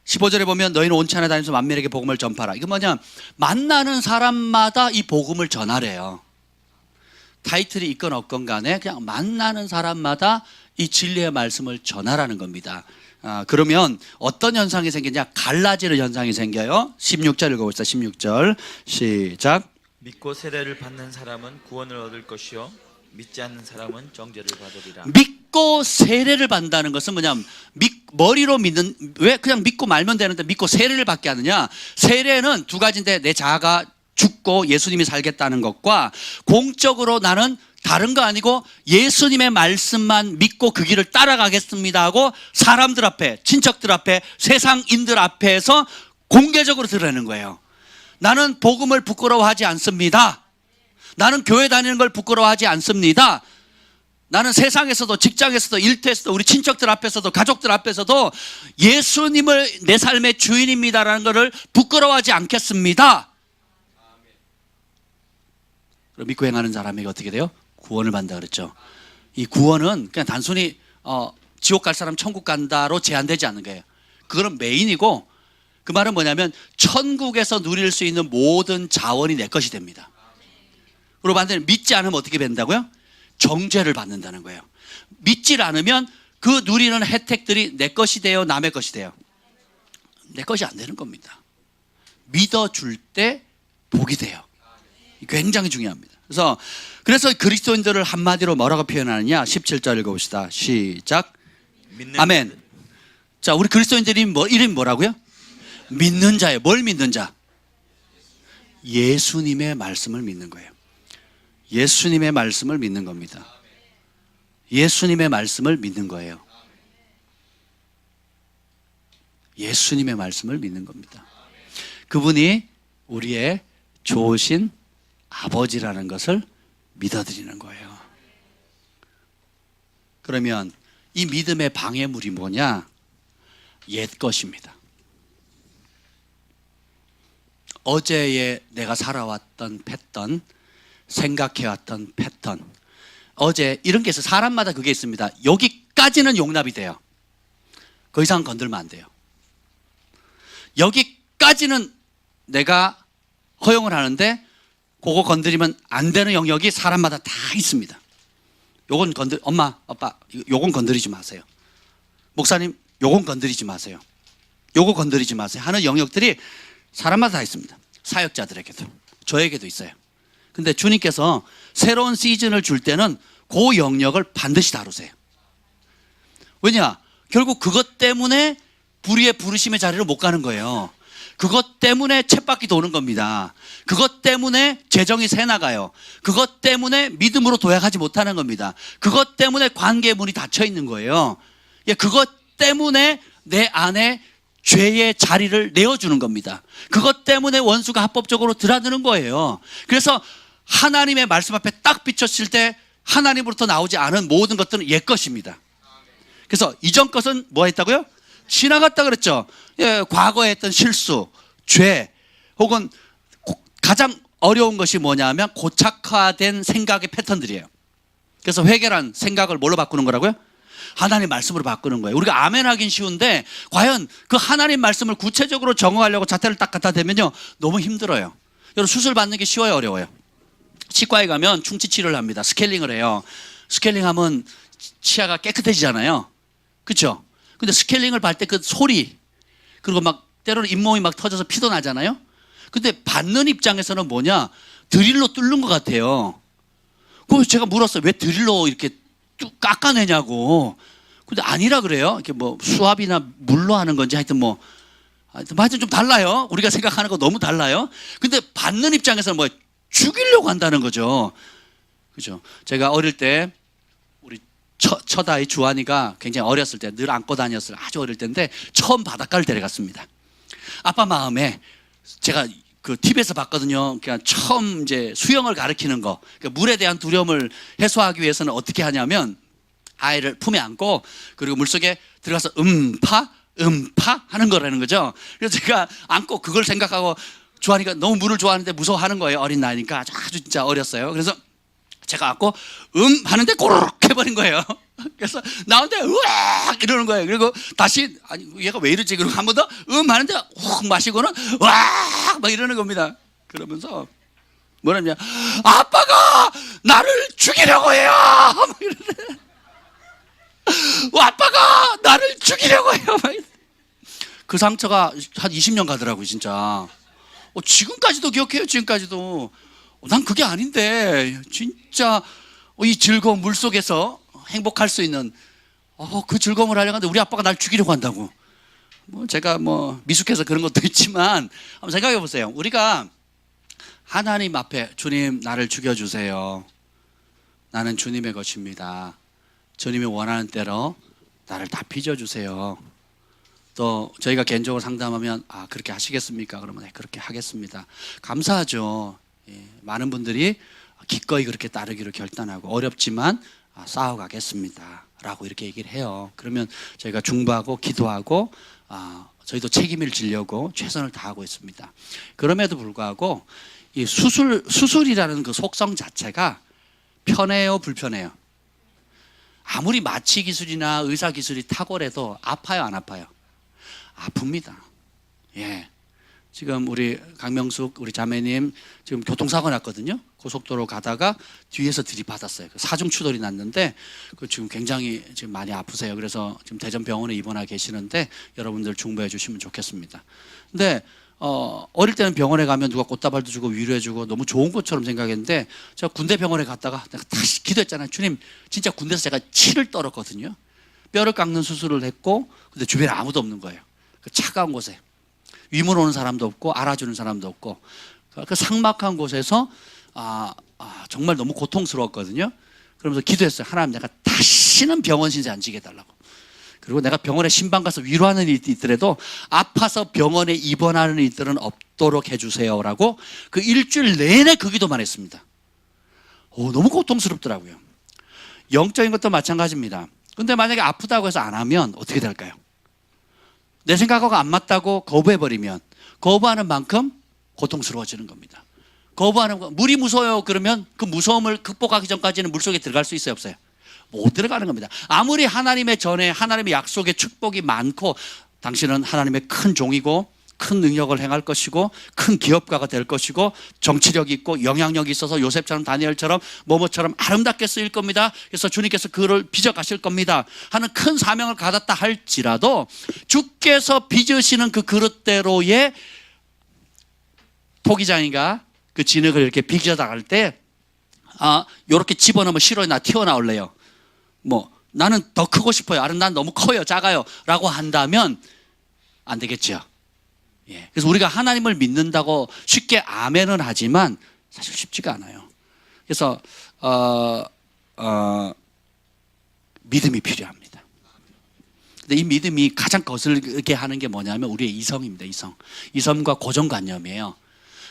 15절에 보면 너희는 온천에 다니면서 만민에게 복음을 전파라. 이거 뭐냐? 만나는 사람마다 이 복음을 전하래요. 타이틀이 있건 없건 간에 그냥 만나는 사람마다 이 진리의 말씀을 전하라는 겁니다. 그러면 어떤 현상이 생기냐? 갈라지는 현상이 생겨요. 16절 읽어봅시다. 16절 시작. 믿고 세례를 받는 사람은 구원을 얻을 것이요 믿지 않는 사람은 정죄를 받으리라. 믿고 세례를 받는다는 것은 뭐냐면 머리로 믿는, 왜 그냥 믿고 말면 되는데 믿고 세례를 받게 하느냐? 세례는 두 가지인데 내 자아가 죽고 예수님이 살겠다는 것과 공적으로 나는 다른 거 아니고 예수님의 말씀만 믿고 그 길을 따라가겠습니다 하고 사람들 앞에, 친척들 앞에, 세상인들 앞에서 공개적으로 드러내는 거예요. 나는 복음을 부끄러워하지 않습니다. 나는 교회 다니는 걸 부끄러워하지 않습니다. 나는 세상에서도 직장에서도 일터에서도 우리 친척들 앞에서도 가족들 앞에서도 예수님을 내 삶의 주인입니다라는 것을 부끄러워하지 않겠습니다. 그럼 믿고 행하는 사람에게 어떻게 돼요? 구원을 받는다 그랬죠. 이 구원은 그냥 단순히 지옥 갈 사람 천국 간다로 제한되지 않는 거예요. 그거는 메인이고 그 말은 뭐냐면 천국에서 누릴 수 있는 모든 자원이 내 것이 됩니다. 그리고 반대로 믿지 않으면 어떻게 된다고요? 정죄를 받는다는 거예요. 믿질 않으면 그 누리는 혜택들이 내 것이 돼요? 남의 것이 돼요? 내 것이 안 되는 겁니다. 믿어줄 때 복이 돼요. 굉장히 중요합니다. 그래서 그리스도인들을 한마디로 뭐라고 표현하느냐? 17절 읽어봅시다. 시작. 아멘. 자, 우리 그리스도인들이 이름이 뭐라고요? 믿는 자예요. 뭘 믿는 자? 예수님의 말씀을 믿는 거예요. 예수님의 말씀을 믿는 겁니다. 예수님의 말씀을 믿는 거예요. 예수님의 말씀을 믿는 겁니다. 그분이 우리의 좋으신 아버지라는 것을 믿어드리는 거예요. 그러면 이 믿음의 방해물이 뭐냐? 옛 것입니다. 어제의 내가 살아왔던 패턴, 생각해왔던 패턴. 어제 이런 게 있어요. 사람마다 그게 있습니다. 여기까지는 용납이 돼요. 그 이상 건들면 안 돼요. 여기까지는 내가 허용을 하는데 그거 건드리면 안 되는 영역이 사람마다 다 있습니다. 요건 엄마, 아빠, 요건 건드리지 마세요. 목사님, 요건 건드리지 마세요. 요거 건드리지 마세요 하는 영역들이 사람마다 다 있습니다. 사역자들에게도, 저에게도 있어요. 근데 주님께서 새로운 시즌을 줄 때는 그 영역을 반드시 다루세요. 왜냐? 결국 그것 때문에 불의의 부르심의 자리로 못 가는 거예요. 그것 때문에 쳇바퀴 도는 겁니다. 그것 때문에 재정이 새 나가요. 그것 때문에 믿음으로 도약하지 못하는 겁니다. 그것 때문에 관계 문이 닫혀 있는 거예요. 그것 때문에 내 안에 죄의 자리를 내어주는 겁니다. 그것 때문에 원수가 합법적으로 드나드는 거예요. 그래서 하나님의 말씀 앞에 딱 비쳤을 때 하나님으로부터 나오지 않은 모든 것들은 옛 것입니다. 그래서 이전 것은 뭐 했다고요? 지나갔다 그랬죠. 과거에 했던 실수, 죄, 혹은 가장 어려운 것이 뭐냐면 고착화된 생각의 패턴들이에요. 그래서 회개란 생각을 뭘로 바꾸는 거라고요? 하나님 말씀으로 바꾸는 거예요. 우리가 아멘 하긴 쉬운데 과연 그 하나님 말씀을 구체적으로 적용하려고 자태를 딱 갖다 대면요 너무 힘들어요. 여러분 수술 받는 게 쉬워요, 어려워요? 치과에 가면 충치 치료를 합니다. 스케일링을 해요. 스케일링하면 치아가 깨끗해지잖아요. 그렇죠? 근데 스케일링을 할 때 그 소리, 그리고 막 때로는 잇몸이 막 터져서 피도 나잖아요. 근데 받는 입장에서는 뭐냐? 드릴로 뚫는 것 같아요. 그래서 제가 물었어요. 왜 드릴로 이렇게 뚝 깎아내냐고. 근데 아니라 그래요. 이렇게 뭐 수압이나 물로 하는 건지 하여튼 뭐 하여튼 좀 달라요. 우리가 생각하는 거 너무 달라요. 근데 받는 입장에서는 뭐 죽이려고 한다는 거죠. 그죠? 제가 어릴 때 우리 첫 아이 주한이가 굉장히 어렸을 때 늘 안고 다녔을 아주 어릴 때인데 처음 바닷가를 데려갔습니다. 아빠 마음에 제가 그 TV에서 봤거든요. 그러니까 처음 이제 수영을 가르치는 거, 그러니까 물에 대한 두려움을 해소하기 위해서는 어떻게 하냐면 아이를 품에 안고 그리고 물속에 들어가서 음파 하는 거라는 거죠. 그래서 제가 안고 그걸 생각하고 주한이가 너무 물을 좋아하는데 무서워하는 거예요. 어린 나이니까 아주 진짜 어렸어요. 그래서 제가 안고 하는데 꼬르륵 해버린 거예요. 그래서 나오는데 으악 이러는 거예요. 그리고 다시 아니 얘가 왜 이러지? 그리고 한 번 더 하는데 훅 마시고는 와악 막 이러는 겁니다. 그러면서 뭐라냐? 아빠가 나를 죽이려고 해요. 막 이러네. 아빠가 나를 죽이려고 해요. 막 그 상처가 한 20년 가더라고요, 진짜. 지금까지도 기억해요, 지금까지도. 난 그게 아닌데, 진짜 이 즐거운 물 속에서 행복할 수 있는 그 즐거움을 하려고 하는데 우리 아빠가 날 죽이려고 한다고. 뭐 제가 뭐 미숙해서 그런 것도 있지만 한번 생각해 보세요. 우리가 하나님 앞에 주님 나를 죽여주세요. 나는 주님의 것입니다. 주님이 원하는 대로 나를 다 빚어주세요. 또 저희가 개인적으로 상담하면 그렇게 하시겠습니까? 그러면 네, 그렇게 하겠습니다. 감사하죠. 예, 많은 분들이 기꺼이 그렇게 따르기로 결단하고 어렵지만 싸워가겠습니다 라고 이렇게 얘기를 해요. 그러면 저희가 중보하고 기도하고 저희도 책임을 지려고 최선을 다하고 있습니다. 그럼에도 불구하고 이 수술이라는 그 속성 자체가 편해요, 불편해요? 아무리 마취 기술이나 의사 기술이 탁월해도 아파요, 안 아파요? 아픕니다. 예. 지금 우리 강명숙 우리 자매님 지금 교통사고 났거든요. 고속도로 가다가 뒤에서 들이받았어요. 사중 추돌이 났는데 그 지금 굉장히 지금 많이 아프세요. 그래서 지금 대전병원에 입원하 계시는데 여러분들 중보해 주시면 좋겠습니다. 근데 어릴 때는 병원에 가면 누가 꽃다발도 주고 위로해 주고 너무 좋은 것처럼 생각했는데 제가 군대 병원에 갔다가 내가 다시 기도했잖아요. 주님, 진짜 군대에서 제가 치를 떨었거든요. 뼈를 깎는 수술을 했고 근데 주변에 아무도 없는 거예요. 그 차가운 곳에 위문 오는 사람도 없고 알아주는 사람도 없고 그 삭막한 곳에서 정말 너무 고통스러웠거든요. 그러면서 기도했어요. 하나님, 내가 다시는 병원 신세 안 지게 해달라고. 그리고 내가 병원에 신방 가서 위로하는 일이 있더라도 아파서 병원에 입원하는 일들은 없도록 해주세요라고 그 일주일 내내 그 기도만 했습니다. 너무 고통스럽더라고요. 영적인 것도 마찬가지입니다. 근데 만약에 아프다고 해서 안 하면 어떻게 될까요? 내 생각하고 안 맞다고 거부해버리면 거부하는 만큼 고통스러워지는 겁니다. 거부하는 거, 물이 무서워요 그러면 그 무서움을 극복하기 전까지는 물속에 들어갈 수 있어요, 없어요? 못 들어가는 겁니다. 아무리 하나님의 전에 하나님의 약속의 축복이 많고 당신은 하나님의 큰 종이고 큰 능력을 행할 것이고 큰 기업가가 될 것이고 정치력이 있고 영향력이 있어서 요셉처럼 다니엘처럼 뭐뭐처럼 아름답게 쓰일 겁니다. 그래서 주님께서 그를 빚어 가실 겁니다 하는 큰 사명을 가졌다 할지라도 주께서 빚으시는 그 그릇대로의 토기장이가 그 진흙을 이렇게 빚어 나갈 때 이렇게 집어넣으면 실어나 튀어나올래요. 뭐 나는 더 크고 싶어요. 난 너무 커요, 작아요 라고 한다면 안 되겠죠. 예. 그래서 우리가 하나님을 믿는다고 쉽게 아멘은 하지만 사실 쉽지가 않아요. 그래서 믿음이 필요합니다. 근데 이 믿음이 가장 거슬게 하는 게 뭐냐면 우리의 이성입니다. 이성과 고정관념이에요.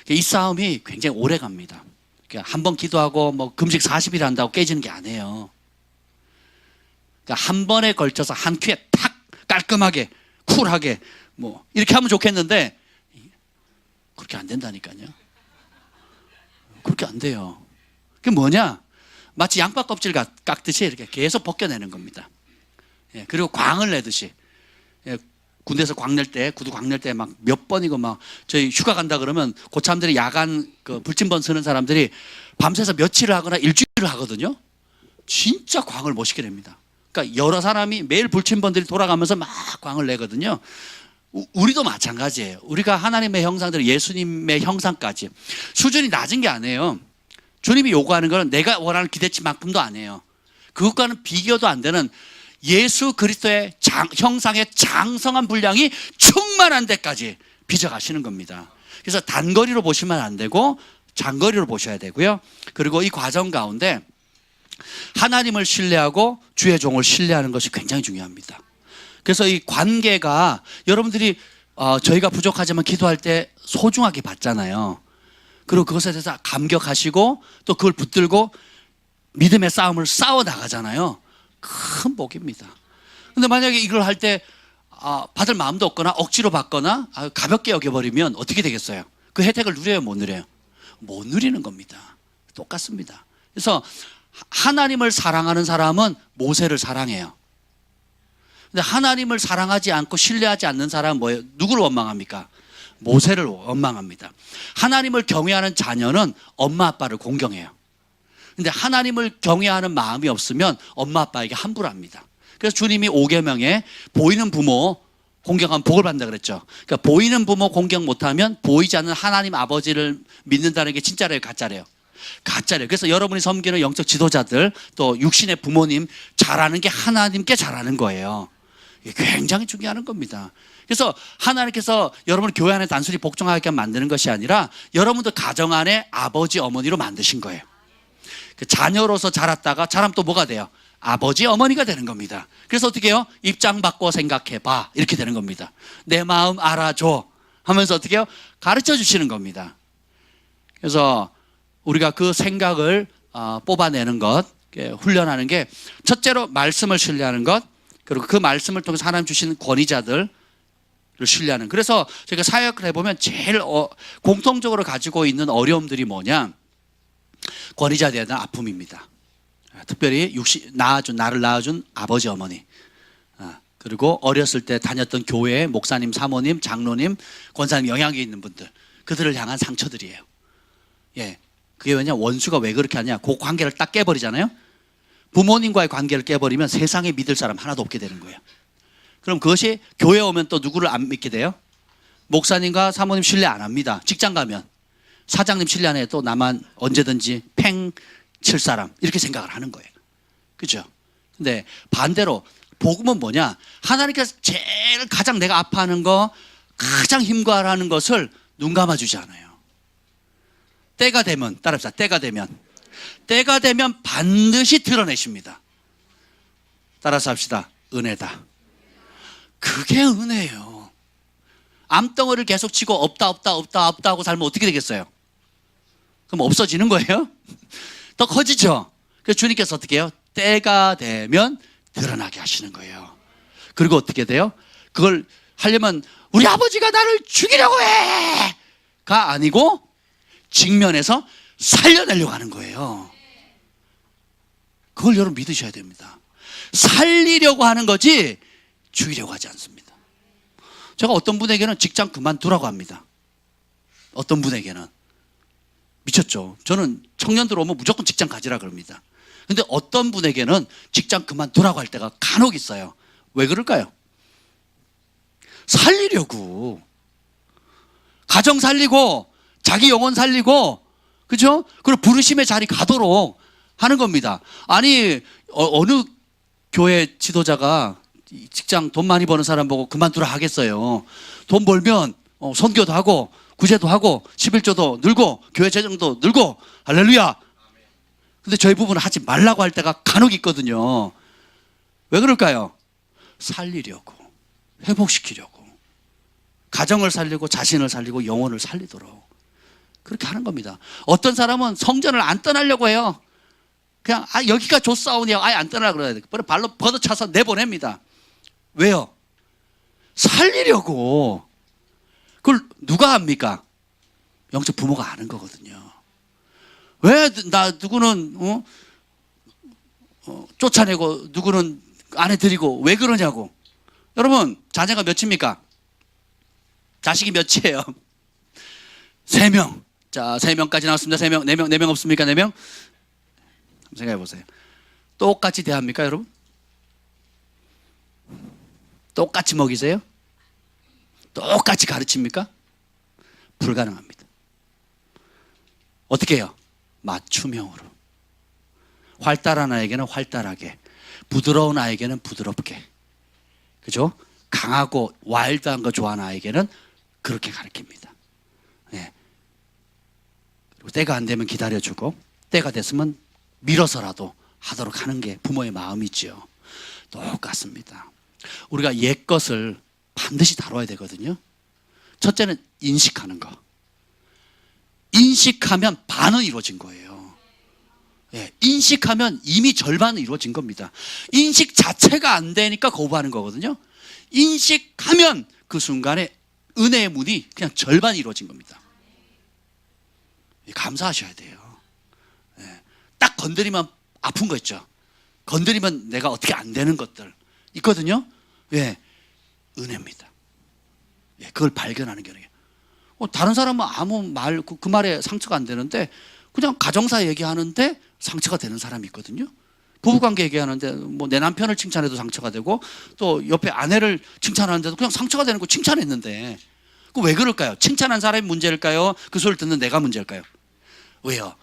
이 싸움이 굉장히 오래 갑니다. 한 번 기도하고 뭐 금식 40일 한다고 깨지는 게 아니에요. 한 번에 걸쳐서 한 큐에 탁 깔끔하게 쿨하게 뭐 이렇게 하면 좋겠는데 그렇게 안 된다니까요. 그렇게 안 돼요. 그게 뭐냐? 마치 양파 껍질 깎듯이 이렇게 계속 벗겨내는 겁니다. 예, 그리고 광을 내듯이. 예, 군대에서 광낼 때, 구두 광낼 때 막 몇 번이고 막 저희 휴가 간다 그러면 고참들이 야간 그 불침번 쓰는 사람들이 밤새서 며칠을 하거나 일주일을 하거든요. 진짜 광을 멋있게 냅니다. 그러니까 여러 사람이 매일 불침번들이 돌아가면서 막 광을 내거든요. 우리도 마찬가지예요. 우리가 하나님의 형상대로 예수님의 형상까지 수준이 낮은 게 아니에요. 주님이 요구하는 건 내가 원하는 기대치만큼도 아니에요. 그것과는 비교도 안 되는 예수 그리스도의 형상의 장성한 분량이 충만한 데까지 빚어가시는 겁니다. 그래서 단거리로 보시면 안 되고 장거리로 보셔야 되고요. 그리고 이 과정 가운데 하나님을 신뢰하고 주의 종을 신뢰하는 것이 굉장히 중요합니다. 그래서 이 관계가 여러분들이 저희가 부족하지만 기도할 때 소중하게 받잖아요. 그리고 그것에 대해서 감격하시고 또 그걸 붙들고 믿음의 싸움을 싸워 나가잖아요. 큰 복입니다. 근데 만약에 이걸 할 때 받을 마음도 없거나 억지로 받거나 가볍게 여겨버리면 어떻게 되겠어요? 그 혜택을 누려요, 못 누려요? 못 누리는 겁니다. 똑같습니다. 그래서 하나님을 사랑하는 사람은 모세를 사랑해요. 근데 하나님을 사랑하지 않고 신뢰하지 않는 사람은 뭐예요? 누구를 원망합니까? 모세를 원망합니다. 하나님을 경외하는 자녀는 엄마 아빠를 공경해요. 근데 하나님을 경외하는 마음이 없으면 엄마 아빠에게 함부로 합니다. 그래서 주님이 5계명에 보이는 부모 공경하면 복을 받는다 그랬죠. 그러니까 보이는 부모 공경 못하면 보이지 않는 하나님 아버지를 믿는다는 게 진짜래요, 가짜래요? 가짜래요. 그래서 여러분이 섬기는 영적 지도자들 또 육신의 부모님 잘하는 게 하나님께 잘하는 거예요. 이게 굉장히 중요한 겁니다. 그래서 하나님께서 여러분을 교회 안에 단순히 복종하게 만드는 것이 아니라 여러분들 가정 안에 아버지 어머니로 만드신 거예요. 그 자녀로서 자랐다가 자라면 또 뭐가 돼요? 아버지 어머니가 되는 겁니다. 그래서 어떻게 해요? 입장 바꿔 생각해봐 이렇게 되는 겁니다. 내 마음 알아줘 하면서 어떻게 해요? 가르쳐 주시는 겁니다. 그래서 우리가 그 생각을 뽑아내는 것, 훈련하는 게 첫째로 말씀을 신뢰하는 것, 그리고 그 말씀을 통해서 하나님 주시는 권위자들을 신뢰하는. 그래서 저희가 사역을 해보면 제일 공통적으로 가지고 있는 어려움들이 뭐냐? 권위자에 대한 아픔입니다. 특별히 나를 낳아준 아버지 어머니, 그리고 어렸을 때 다녔던 교회 목사님, 사모님, 장로님, 권사님 영향이 있는 분들, 그들을 향한 상처들이에요. 예, 그게 왜냐? 원수가 왜 그렇게 하냐? 그 관계를 딱 깨버리잖아요. 부모님과의 관계를 깨버리면 세상에 믿을 사람 하나도 없게 되는 거예요. 그럼 그것이 교회 오면 또 누구를 안 믿게 돼요? 목사님과 사모님 신뢰 안 합니다. 직장 가면 사장님 신뢰 안 해요. 또 나만 언제든지 팽 칠 사람 이렇게 생각을 하는 거예요. 그렇죠? 근데 반대로 복음은 뭐냐? 하나님께서 제일 가장 내가 아파하는 거, 가장 힘과하는 것을 눈 감아주지 않아요. 때가 되면, 따라합시다. 때가 되면 반드시 드러내십니다. 따라서 합시다. 은혜다. 그게 은혜예요. 암덩어리를 계속 치고 없다 하고 살면 어떻게 되겠어요? 그럼 없어지는 거예요? 더 커지죠? 그래서 주님께서 어떻게 해요? 때가 되면 드러나게 하시는 거예요. 그리고 어떻게 돼요? 그걸 하려면 우리 아버지가 나를 죽이려고 해! 가 아니고 직면해서 살려내려고 하는 거예요. 그걸 여러분 믿으셔야 됩니다. 살리려고 하는 거지 죽이려고 하지 않습니다. 제가 어떤 분에게는 직장 그만두라고 합니다. 어떤 분에게는. 미쳤죠. 저는 청년들 오면 무조건 직장 가지라 그럽니다. 근데 어떤 분에게는 직장 그만두라고 할 때가 간혹 있어요. 왜 그럴까요? 살리려고. 가정 살리고 자기 영혼 살리고, 그죠? 그리고 부르심의 자리 가도록 하는 겁니다. 아니 어느 교회 지도자가 직장 돈 많이 버는 사람 보고 그만두라 하겠어요. 돈 벌면 선교도 하고 구제도 하고 11조도 늘고 교회 재정도 늘고 할렐루야. 근데 저희 부부는 하지 말라고 할 때가 간혹 있거든요. 왜 그럴까요? 살리려고, 회복시키려고, 가정을 살리고 자신을 살리고 영혼을 살리도록 그렇게 하는 겁니다. 어떤 사람은 성전을 안 떠나려고 해요. 그냥 여기가 좋사오냐 아예 안 떠나라 그래야 돼. 발로 걷어차서 내보냅니다. 왜요? 살리려고. 그걸 누가 합니까? 영적 부모가 아는 거거든요. 왜 누구는 쫓아내고 누구는 안 해드리고 왜 그러냐고. 여러분 자녀가 몇입니까? 자식이 몇이에요? 3명. 자, 3명까지 나왔습니다. 3명, 4명, 4명 없습니까? 4명? 생각해 보세요. 똑같이 대합니까, 여러분? 똑같이 먹이세요? 똑같이 가르칩니까? 불가능합니다. 어떻게 해요? 맞춤형으로. 활달한 아이에게는 활달하게, 부드러운 아이에게는 부드럽게, 그죠? 강하고 와일드한 거 좋아하는 아이에게는 그렇게 가르칩니다. 예. 그리고 때가 안 되면 기다려주고, 때가 됐으면 밀어서라도 하도록 하는 게 부모의 마음이지요. 똑같습니다. 우리가 옛 것을 반드시 다뤄야 되거든요. 첫째는 인식하는 거. 인식하면 반은 이루어진 거예요. 예, 인식하면 이미 절반은 이루어진 겁니다. 인식 자체가 안 되니까 거부하는 거거든요. 인식하면 그 순간에 은혜의 문이 그냥 절반 이루어진 겁니다. 감사하셔야 돼요. 예, 딱 건드리면 아픈 거 있죠. 건드리면 내가 어떻게 안 되는 것들 있거든요. 예, 은혜입니다. 예, 그걸 발견하는 게 은혜예요. 다른 사람은 아무 말, 그 말에 상처가 안 되는데 그냥 가정사 얘기하는데 상처가 되는 사람이 있거든요. 부부관계 얘기하는데 뭐 내 남편을 칭찬해도 상처가 되고 또 옆에 아내를 칭찬하는데도 그냥 상처가 되는 거 칭찬했는데 그 왜 그럴까요? 칭찬한 사람이 문제일까요? 그 소리를 듣는 내가 문제일까요? 왜요?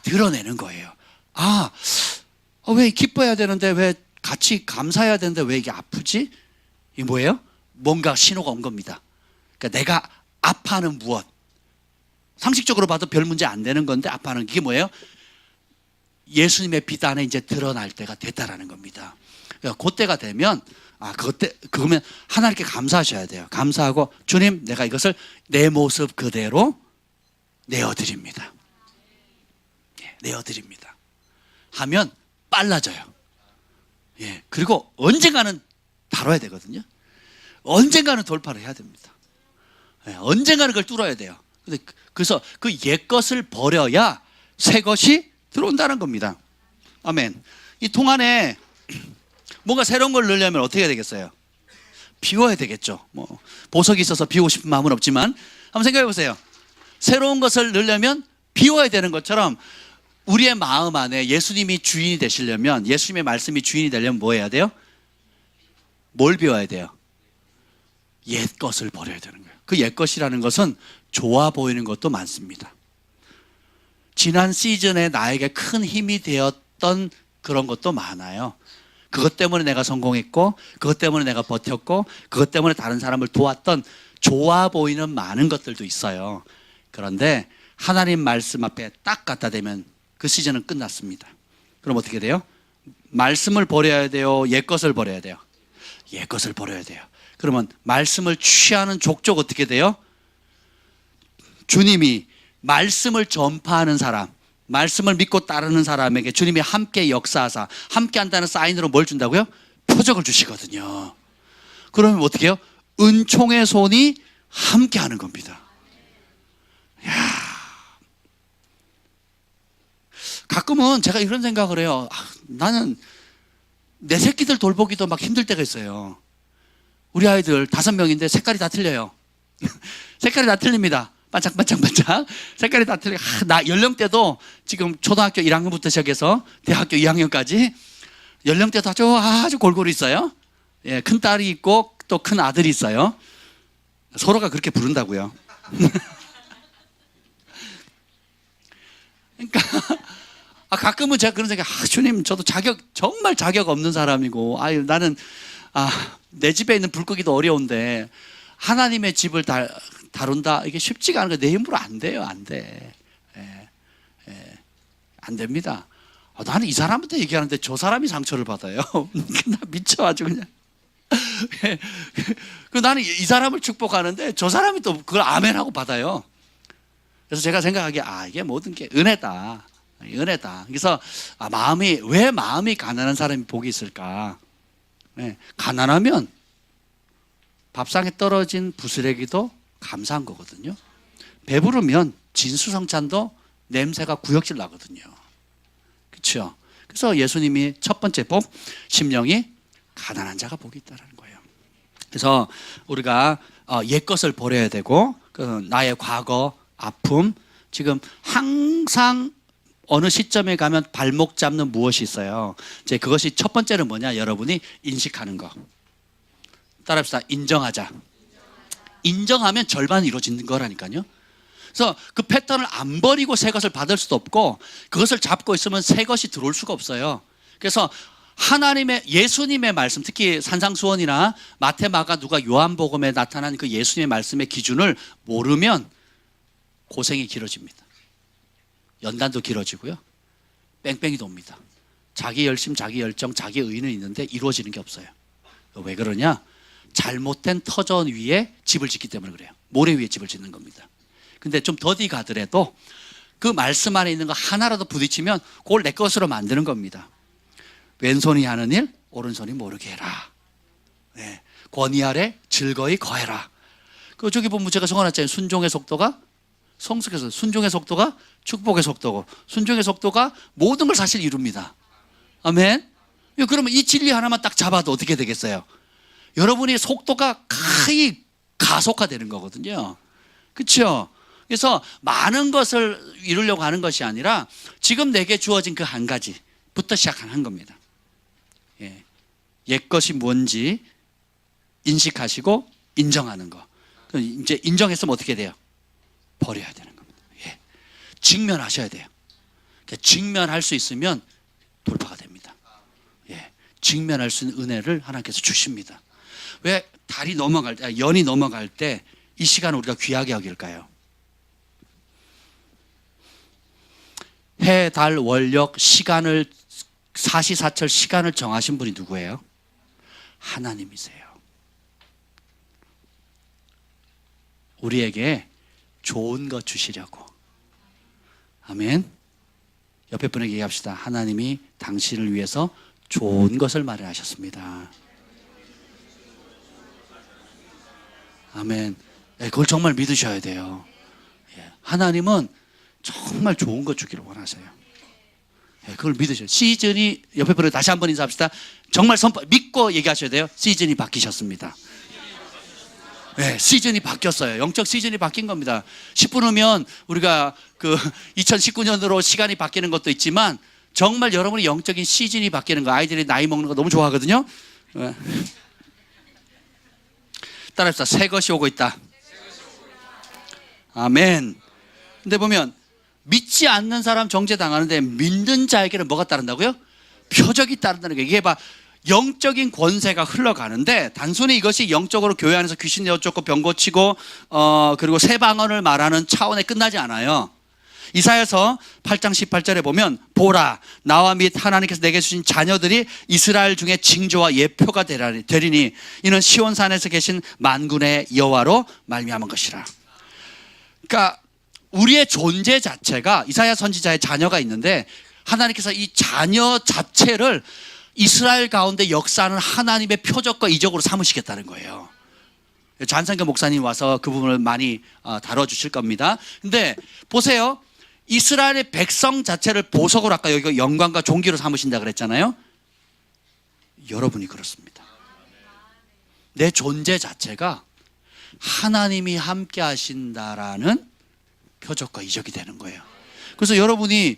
드러내는 거예요. 왜 기뻐해야 되는데 왜 같이 감사해야 되는데 왜 이게 아프지? 이게 뭐예요? 뭔가 신호가 온 겁니다. 그러니까 내가 아파하는 무엇, 상식적으로 봐도 별 문제 안 되는 건데 아파하는 게 뭐예요? 예수님의 빛 안에 이제 드러날 때가 됐다라는 겁니다. 그러니까 그때가 되면 그러면 하나님께 감사하셔야 돼요. 감사하고 주님, 내가 이것을 내 모습 그대로 내어드립니다. 내어드립니다. 하면 빨라져요. 예, 그리고 언젠가는 다뤄야 되거든요. 언젠가는 돌파를 해야 됩니다. 예, 언젠가는 그걸 뚫어야 돼요. 그래서 그 옛 것을 버려야 새 것이 들어온다는 겁니다. 아멘. 이 통 안에 뭔가 새로운 걸 넣으려면 어떻게 해야 되겠어요? 비워야 되겠죠. 뭐 보석이 있어서 비우고 싶은 마음은 없지만 한번 생각해 보세요. 새로운 것을 넣으려면 비워야 되는 것처럼 우리의 마음 안에 예수님이 주인이 되시려면, 예수님의 말씀이 주인이 되려면 뭐 해야 돼요? 뭘 비워야 돼요? 옛 것을 버려야 되는 거예요. 그 옛 것이라는 것은 좋아 보이는 것도 많습니다. 지난 시즌에 나에게 큰 힘이 되었던 그런 것도 많아요. 그것 때문에 내가 성공했고, 그것 때문에 내가 버텼고, 그것 때문에 다른 사람을 도왔던 좋아 보이는 많은 것들도 있어요. 그런데 하나님 말씀 앞에 딱 갖다 대면 그 시즌은 끝났습니다. 그럼 어떻게 돼요? 말씀을 버려야 돼요? 옛 것을 버려야 돼요? 옛 것을 버려야 돼요. 그러면 말씀을 취하는 족족 어떻게 돼요? 주님이 말씀을 전파하는 사람, 말씀을 믿고 따르는 사람에게 주님이 함께 역사하사 함께 한다는 사인으로 뭘 준다고요? 표적을 주시거든요. 그러면 어떻게 해요? 은총의 손이 함께 하는 겁니다. 가끔은 제가 이런 생각을 해요. 나는 내 새끼들 돌보기도 막 힘들 때가 있어요. 우리 아이들 5명인데 색깔이 다 틀려요. 색깔이 다 틀립니다. 반짝반짝반짝 색깔이 다 틀려요. 나 연령대도 지금 초등학교 1학년부터 시작해서 대학교 2학년까지 연령대도 아주 골고루 있어요. 예, 큰 딸이 있고 또 큰 아들이 있어요. 서로가 그렇게 부른다고요. 그러니까 가끔은 제가 그런 생각, 주님, 저도 정말 자격 없는 사람이고, 나는 내 집에 있는 불 끄기도 어려운데 하나님의 집을 다룬다, 이게 쉽지가 않은 거예요. 내 힘으로 안 돼요. 안 돼. 안 됩니다. 나는 이 사람한테 얘기하는데 저 사람이 상처를 받아요. 나 미쳐 아주 그냥. 나는 이 사람을 축복하는데 저 사람이 또 그걸 아멘하고 받아요. 그래서 제가 생각하기에 이게 모든 게 은혜다. 은혜다. 그래서 왜 마음이 가난한 사람이 복이 있을까? 가난하면 밥상에 떨어진 부스레기도 감사한 거거든요. 배부르면 진수성찬도 냄새가 구역질 나거든요. 그렇죠? 그래서 예수님이 첫 번째 복, 심령이 가난한 자가 복이 있다는 거예요. 그래서 우리가 옛 것을 버려야 되고, 나의 과거, 아픔, 지금 항상 어느 시점에 가면 발목 잡는 무엇이 있어요. 그것이 첫 번째는 뭐냐? 여러분이 인식하는 거. 따라합시다. 인정하자. 인정하면 절반 이루어지는 거라니까요. 그래서 그 패턴을 안 버리고 새 것을 받을 수도 없고 그것을 잡고 있으면 새 것이 들어올 수가 없어요. 그래서 하나님의 예수님의 말씀, 특히 산상수원이나 마태, 마가, 누가, 요한복음에 나타난 그 예수님의 말씀의 기준을 모르면 고생이 길어집니다. 연단도 길어지고요. 뺑뺑이도 옵니다. 자기 열심, 자기 열정, 자기 의는 있는데 이루어지는 게 없어요. 왜 그러냐? 잘못된 터전 위에 집을 짓기 때문에 그래요. 모래 위에 집을 짓는 겁니다. 근데 좀 더디 가더라도 그 말씀 안에 있는 거 하나라도 부딪히면 그걸 내 것으로 만드는 겁니다. 왼손이 하는 일 오른손이 모르게 해라. 네. 권위 아래 즐거이 거해라. 그 저기 보면 제가 적어놨잖아요. 순종의 속도가 성숙해서 순종의 속도가 축복의 속도고 순종의 속도가 모든 걸 사실 이룹니다. 아멘. 그러면 이 진리 하나만 딱 잡아도 어떻게 되겠어요? 여러분이 속도가 거의 가속화되는 거거든요. 그렇죠? 그래서 많은 것을 이루려고 하는 것이 아니라 지금 내게 주어진 그 한 가지부터 시작하는 겁니다. 예. 옛것이 뭔지 인식하시고 인정하는 거. 이제 인정했으면 어떻게 돼요? 버려야 되는 겁니다. 예. 직면하셔야 돼요. 직면할 수 있으면 돌파가 됩니다. 예. 직면할 수 있는 은혜를 하나님께서 주십니다. 왜 달이 넘어갈 때, 연이 넘어갈 때 이 시간을 우리가 귀하게 여길까요? 해, 달, 월력, 시간을 사시사철 시간을 정하신 분이 누구예요? 하나님이세요. 우리에게 좋은 것 주시려고. 아멘. 옆에 분에게 얘기합시다. 하나님이 당신을 위해서 좋은 것을 마련하셨습니다. 아멘. 그걸 정말 믿으셔야 돼요. 하나님은 정말 좋은 것 주기를 원하세요. 그걸 믿으셔요. 시즌이 옆에 분에게 다시 한번 인사합시다. 정말 믿고 얘기하셔야 돼요. 시즌이 바뀌셨습니다. 네, 시즌이 바뀌었어요. 영적 시즌이 바뀐 겁니다. 10분 후면 우리가 그 2019년으로 시간이 바뀌는 것도 있지만 정말 여러분이 영적인 시즌이 바뀌는 거. 아이들이 나이 먹는 거 너무 좋아하거든요. 따라합시다. 새 것이 오고 있다. 아멘. 근데 보면 믿지 않는 사람 정죄당하는데 믿는 자에게는 뭐가 따른다고요? 표적이 따른다는 거예요. 이게 영적인 권세가 흘러가는데 단순히 이것이 영적으로 교회 안에서 귀신 내어쫓고 병 고치고 그리고 새 방언을 말하는 차원에 끝나지 않아요. 이사야서 8장 18절에 보면 보라 나와 및 하나님께서 내게 주신 자녀들이 이스라엘 중에 징조와 예표가 되리니 이는 시온산에서 계신 만군의 여호와로 말미암은 것이라. 그러니까 우리의 존재 자체가 이사야 선지자의 자녀가 있는데 하나님께서 이 자녀 자체를 이스라엘 가운데 역사하는 하나님의 표적과 이적으로 삼으시겠다는 거예요. 잔상교 목사님 와서 그 부분을 많이 다뤄주실 겁니다. 근데 보세요. 이스라엘의 백성 자체를 보석으로 아까 여기 영광과 존귀로 삼으신다 그랬잖아요. 여러분이 그렇습니다. 내 존재 자체가 하나님이 함께 하신다라는 표적과 이적이 되는 거예요. 그래서 여러분이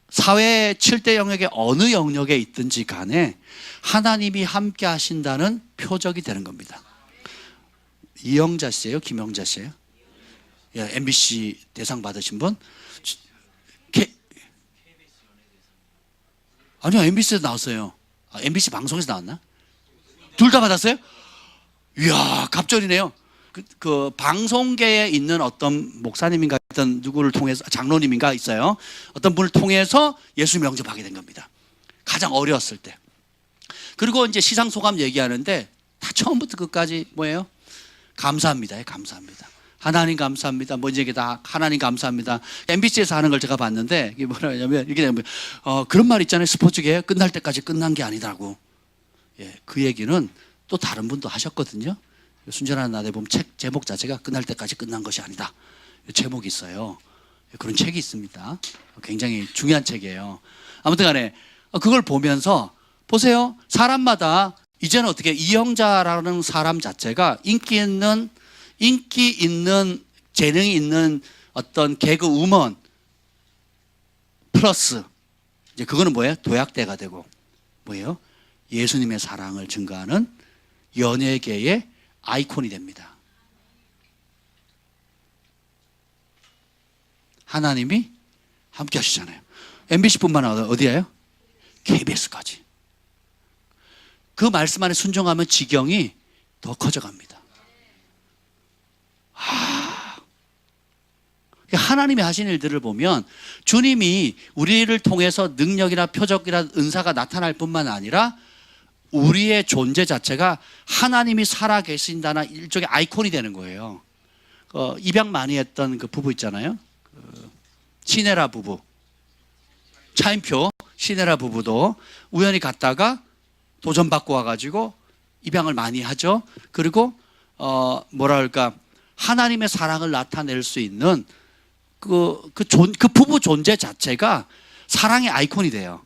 사회 7대 영역의 어느 영역에 있든지 간에 하나님이 함께 하신다는 표적이 되는 겁니다. 이영자 씨예요? 김영자 씨예요? MBC 대상 받으신 분? 아니요, MBC에서 나왔어요. MBC 방송에서 나왔나? 둘 다 받았어요? 이야, 갑절이네요. 그 방송계에 있는 어떤 목사님인가 어떤 누구를 통해서 장로님인가 있어요. 어떤 분을 통해서 예수님 영접하게 된 겁니다. 가장 어려웠을 때. 그리고 이제 시상 소감 얘기하는데 다 처음부터 끝까지 뭐예요? 감사합니다. 감사합니다. 하나님 감사합니다. 뭐 이게 다 하나님 감사합니다. MBC에서 하는 걸 제가 봤는데 이게 뭐냐면 이게 그런 말 있잖아요. 스포츠계 끝날 때까지 끝난 게 아니라고. 그 얘기는 또 다른 분도 하셨거든요. 순전한 나대 보면 책 제목 자체가 끝날 때까지 끝난 것이 아니다. 제목이 있어요. 그런 책이 있습니다. 굉장히 중요한 책이에요. 아무튼 간에 그걸 보면서 보세요. 사람마다 이제는 어떻게 이영자라는 사람 자체가 인기 있는 재능이 있는 어떤 개그 우먼 플러스 이제 그거는 뭐예요? 도약대가 되고 뭐예요? 예수님의 사랑을 증거하는 연예계의 아이콘이 됩니다. 하나님이 함께 하시잖아요. MBC뿐만 아니라 어디예요? KBS까지. 그 말씀 안에 순종하면 지경이 더 커져갑니다. 하나님이 하신 일들을 보면 주님이 우리를 통해서 능력이나 표적이나 은사가 나타날 뿐만 아니라 우리의 존재 자체가 하나님이 살아계신다는 일종의 아이콘이 되는 거예요. 입양 많이 했던 그 부부 있잖아요. 시네라 부부. 차인표 시네라 부부도 우연히 갔다가 도전받고 와가지고 입양을 많이 하죠. 그리고 뭐랄까 하나님의 사랑을 나타낼 수 있는 그 부부 존재 자체가 사랑의 아이콘이 돼요.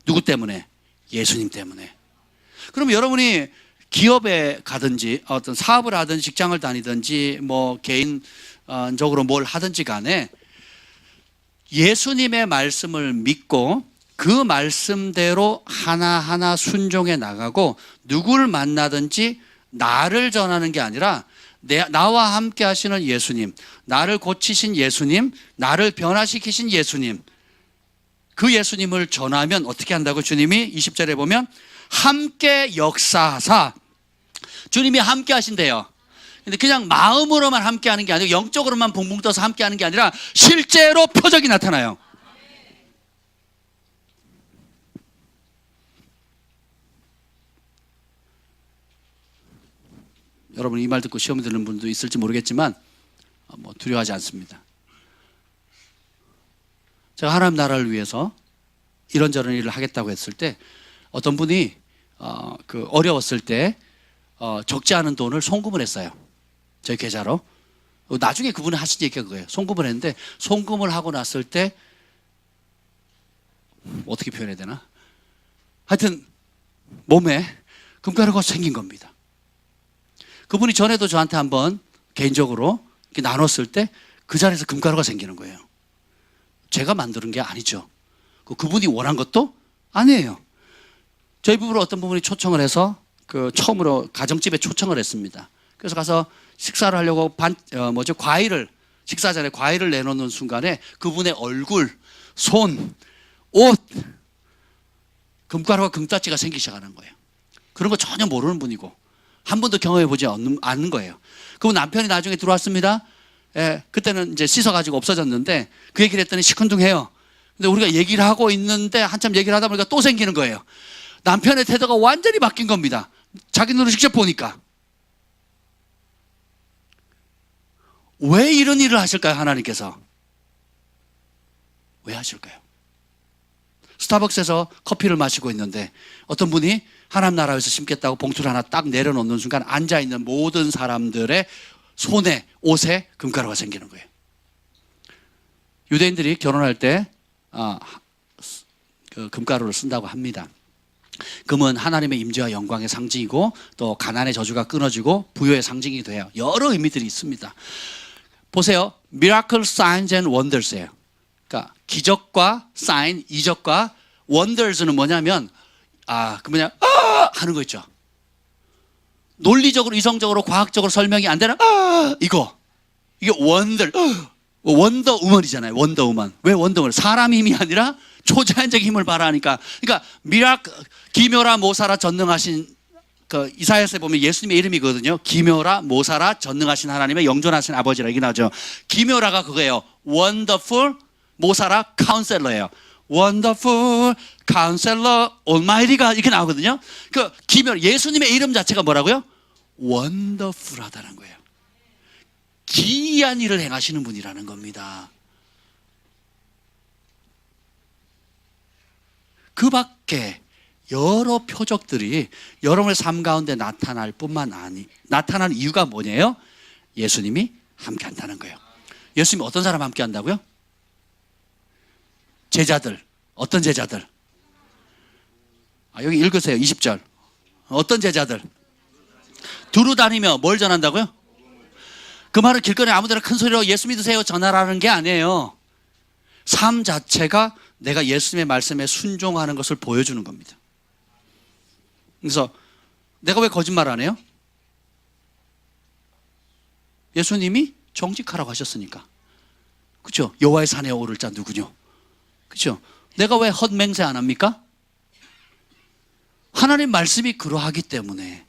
누구 때문에? 예수님 때문에. 그럼 여러분이 기업에 가든지 어떤 사업을 하든지 직장을 다니든지 뭐 개인적으로 뭘 하든지 간에 예수님의 말씀을 믿고 그 말씀대로 하나하나 순종해 나가고 누구를 만나든지 나를 전하는 게 아니라 나와 함께 하시는 예수님, 나를 고치신 예수님, 나를 변화시키신 예수님, 그 예수님을 전하면 어떻게 한다고? 주님이 20절에 보면 함께 역사하사, 주님이 함께 하신대요. 근데 그냥 마음으로만 함께 하는 게 아니고 영적으로만 붕붕 떠서 함께 하는 게 아니라 실제로 표적이 나타나요. 여러분 이 말 듣고 시험 드는 분도 있을지 모르겠지만 뭐 두려워하지 않습니다. 제가 하나님 나라를 위해서 이런저런 일을 하겠다고 했을 때 어떤 분이 어려웠을 때 적지 않은 돈을 송금을 했어요. 저희 계좌로. 나중에 그분이 하신 얘기가 그거예요. 송금을 했는데 송금을 하고 났을 때 어떻게 표현해야 되나? 하여튼 몸에 금가루가 생긴 겁니다. 그분이 전에도 저한테 한번 개인적으로 이렇게 나눴을 때 그 자리에서 금가루가 생기는 거예요. 제가 만드는 게 아니죠. 그분이 원한 것도 아니에요. 저희 부부를 어떤 분이 초청을 해서 처음으로 가정집에 초청을 했습니다. 그래서 가서 식사를 하려고 과일을 식사 전에 과일을 내놓는 순간에 그분의 얼굴, 손, 옷 금가루가 금따찌가 생기기 시작하는 거예요. 그런 거 전혀 모르는 분이고 한 번도 경험해 보지 않는 거예요. 그분 남편이 나중에 들어왔습니다. 예, 그때는 이제 씻어가지고 없어졌는데 그 얘기를 했더니 시큰둥해요. 근데 우리가 얘기를 하고 있는데 한참 얘기를 하다 보니까 또 생기는 거예요. 남편의 태도가 완전히 바뀐 겁니다. 자기 눈으로 직접 보니까. 왜 이런 일을 하실까요, 하나님께서? 왜 하실까요? 스타벅스에서 커피를 마시고 있는데 어떤 분이 하나님 나라에서 심겠다고 봉투를 하나 딱 내려놓는 순간 앉아있는 모든 사람들의 손에, 옷에 금가루가 생기는 거예요. 유대인들이 결혼할 때 금가루를 쓴다고 합니다. 금은 하나님의 임재와 영광의 상징이고 또 가난의 저주가 끊어지고 부여의 상징이 돼요. 여러 의미들이 있습니다. 보세요. Miracle, Signs and Wonders예요. 그러니까 기적과 사인, 이적과 원더스는 뭐냐면 하는 거 있죠. 논리적으로, 이성적으로, 과학적으로 설명이 안 되는 이게 원더 우먼이잖아요. 원더 우먼. 왜 원더 우먼? 사람 힘이 아니라 초자연적 힘을 발휘하니까. 그러니까 기묘라 모사라 전능하신 이사야서에 보면 예수님의 이름이거든요. 기묘라 모사라 전능하신 하나님의 영존하신 아버지라 이게 나오죠. 기묘라가 그거예요. 원더풀 모사라 카운셀러예요. 원더풀 카운셀러 올마이티가 이렇게 나오거든요. 기묘 예수님의 이름 자체가 뭐라고요? 원더풀하다는 거예요. 기이한 일을 행하시는 분이라는 겁니다. 그 밖에 여러 표적들이 여러분의 삶 가운데 나타날 뿐만 나타나는 이유가 뭐냐요? 예수님이 함께 한다는 거예요. 예수님이 어떤 사람 함께 한다고요? 제자들. 어떤 제자들? 여기 읽으세요. 20절. 어떤 제자들? 두루 다니며 뭘 전한다고요? 그 말을 길거리에 아무데나 큰 소리로 예수 믿으세요 전하라는 게 아니에요. 삶 자체가 내가 예수님의 말씀에 순종하는 것을 보여주는 겁니다. 그래서 내가 왜 거짓말 안 해요? 예수님이 정직하라고 하셨으니까. 그렇죠? 여호와의 산에 오를 자 누구뇨? 그렇죠? 내가 왜 헛맹세 안 합니까? 하나님 말씀이 그러하기 때문에.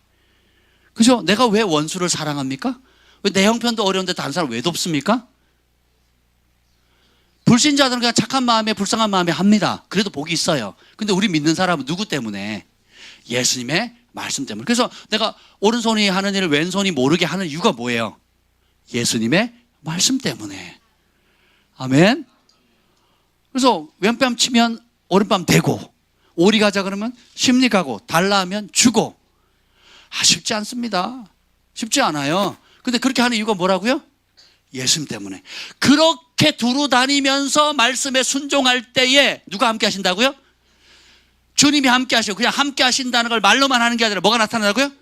그죠? 내가 왜 원수를 사랑합니까? 왜 내 형편도 어려운데 다른 사람 왜 돕습니까? 불신자들은 그냥 착한 마음에 불쌍한 마음에 합니다. 그래도 복이 있어요. 근데 우리 믿는 사람은 누구 때문에? 예수님의 말씀 때문에. 그래서 내가 오른손이 하는 일을 왼손이 모르게 하는 이유가 뭐예요? 예수님의 말씀 때문에. 아멘. 그래서 왼뺨 치면 오른뺨 대고, 오리 가자 그러면 심리 가고, 달라 하면 주고. 쉽지 않습니다. 쉽지 않아요. 근데 그렇게 하는 이유가 뭐라고요? 예수님 때문에. 그렇게 두루 다니면서 말씀에 순종할 때에 누가 함께 하신다고요? 주님이 함께 하시고, 그냥 함께 하신다는 걸 말로만 하는 게 아니라 뭐가 나타나고요?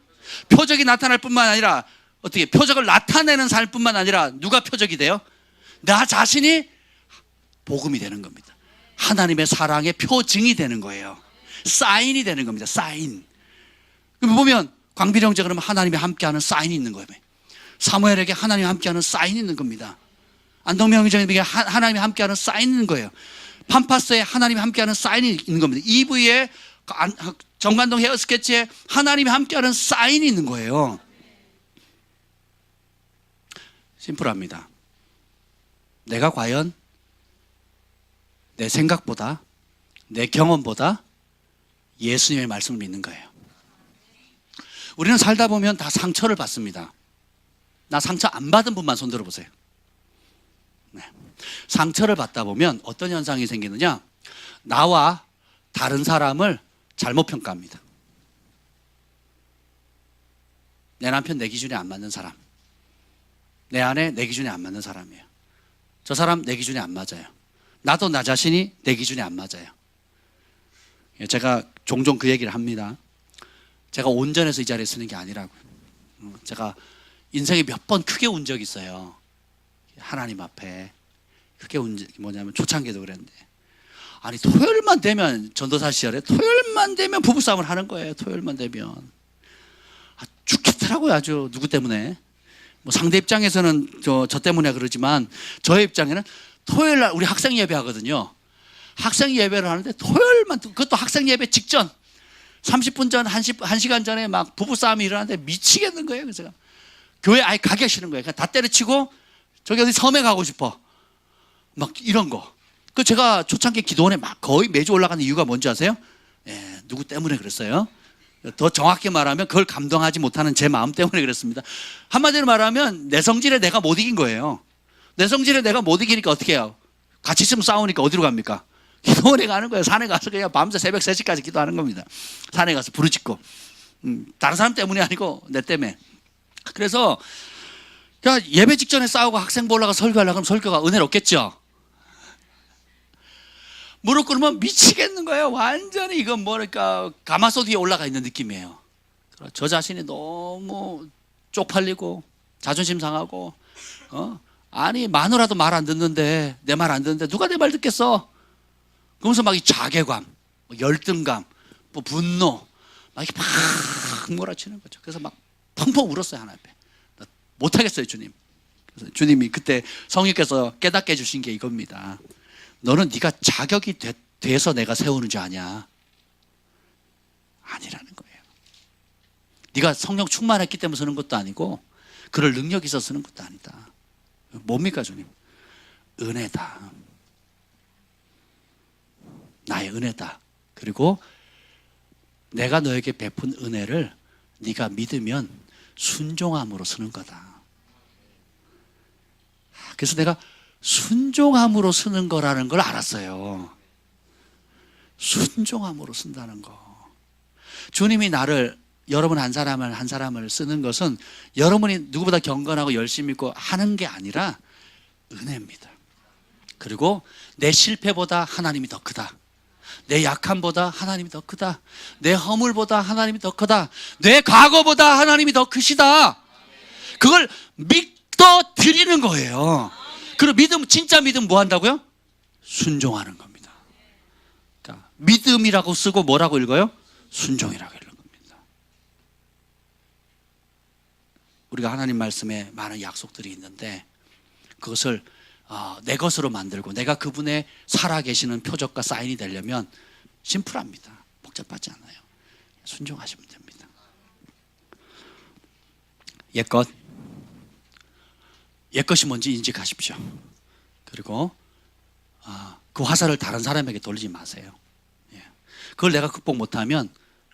표적이 나타날 뿐만 아니라, 어떻게 표적을 나타내는 삶뿐만 아니라 누가 표적이 돼요? 나 자신이 복음이 되는 겁니다. 하나님의 사랑의 표징이 되는 거예요. 사인이 되는 겁니다. 사인. 그럼 보면 광필 형제 그러면 하나님이 함께하는 사인이 있는 거예요. 사무엘에게 하나님이 함께하는 사인이 있는 겁니다. 안동명 형제에게 하나님이 함께하는 사인이 있는 거예요. 팜파스에 하나님이 함께하는 사인이 있는 겁니다. EV에 정관동 헤어 스케치에 하나님이 함께하는 사인이 있는 거예요. 심플합니다. 내가 과연 내 생각보다, 내 경험보다 예수님의 말씀을 믿는 거예요. 우리는 살다 보면 다 상처를 받습니다. 나 상처 안 받은 분만 손 들어보세요. 네. 상처를 받다 보면 어떤 현상이 생기느냐? 나와 다른 사람을 잘못 평가합니다. 내 남편 내 기준에 안 맞는 사람, 내 아내 내 기준에 안 맞는 사람이에요. 저 사람 내 기준에 안 맞아요. 나도 나 자신이 내 기준에 안 맞아요. 제가 종종 그 얘기를 합니다. 제가 온전해서 이 자리에 서는 게 아니라고요. 제가 인생에 몇 번 크게 운 적이 있어요. 하나님 앞에. 크게 운 적이 뭐냐면 초창기도 그랬는데, 아니 토요일만 되면, 전도사 시절에 토요일만 되면 부부싸움을 하는 거예요. 토요일만 되면. 죽겠더라고요. 아주. 누구 때문에. 뭐 상대 입장에서는 저 때문에 그러지만 저의 입장에는 토요일 날 우리 학생 예배 하거든요. 학생 예배를 하는데 토요일만, 그것도 학생 예배 직전 30분 전, 1시간 전에 막 부부싸움이 일어나는데 미치겠는 거예요. 그래서 제가 교회 아예 가기 싫은 거예요. 그냥 다 때려치고 저기 어디 섬에 가고 싶어. 막 이런 거. 그 제가 초창기 기도원에 막 거의 매주 올라가는 이유가 뭔지 아세요? 예, 누구 때문에 그랬어요? 더 정확히 말하면 그걸 감당하지 못하는 제 마음 때문에 그랬습니다. 한마디로 말하면 내 성질에 내가 못 이긴 거예요. 내 성질에 내가 못 이기니까 어떻게 해요? 같이 있으면 싸우니까 어디로 갑니까? 기도원에 가는 거예요. 산에 가서 그냥 밤새 새벽 3시까지 기도하는 겁니다. 산에 가서 부르짖고. 다른 사람 때문이 아니고 내 때문에. 그래서 예배 직전에 싸우고 학생 보려고 설교하려고 하면 설교가 은혜롭겠죠? 무릎 꿇으면 미치겠는 거예요. 완전히 이건 뭐랄까 가마솥 위에 올라가 있는 느낌이에요. 저 자신이 너무 쪽팔리고 자존심 상하고, 아니 마누라도 말 안 듣는데, 내 말 안 듣는데 누가 내 말 듣겠어? 그러면서 막 이 자괴감, 열등감, 뭐 분노 막 이렇게 막 몰아치는 거죠. 그래서 막 펑펑 울었어요. 하나님 앞에. 못하겠어요 주님. 그래서 주님이 그때 성령께서 깨닫게 해주신 게 이겁니다. 너는 네가 자격이 돼서 내가 세우는 줄 아냐? 아니라는 거예요. 네가 성령 충만했기 때문에 쓰는 것도 아니고 그럴 능력이 있어서 쓰는 것도 아니다. 뭡니까 주님? 은혜다. 나의 은혜다. 그리고 내가 너에게 베푼 은혜를 네가 믿으면 순종함으로 쓰는 거다. 그래서 내가 순종함으로 쓰는 거라는 걸 알았어요. 순종함으로 쓴다는 거. 주님이 나를, 여러분 한 사람을 쓰는 것은 여러분이 누구보다 경건하고 열심히 있고 하는 게 아니라 은혜입니다. 그리고 내 실패보다 하나님이 더 크다. 내 약함보다 하나님이 더 크다. 내 허물보다 하나님이 더 크다. 내 과거보다 하나님이 더 크시다. 그걸 믿어 드리는 거예요. 그리고 믿음, 진짜 믿음 뭐 한다고요? 순종하는 겁니다. 그러니까 믿음이라고 쓰고 뭐라고 읽어요? 순종이라고 읽는 겁니다. 우리가 하나님 말씀에 많은 약속들이 있는데 그것을 내 것으로 만들고 내가 그분의 살아계시는 표적과 사인이 되려면 심플합니다. 복잡하지 않아요. 순종하시면 됩니다. 옛것이 뭔지 인식하십시오. 그리고 그 화살을 다른 사람에게 돌리지 마세요. 그걸 내가 극복 못하면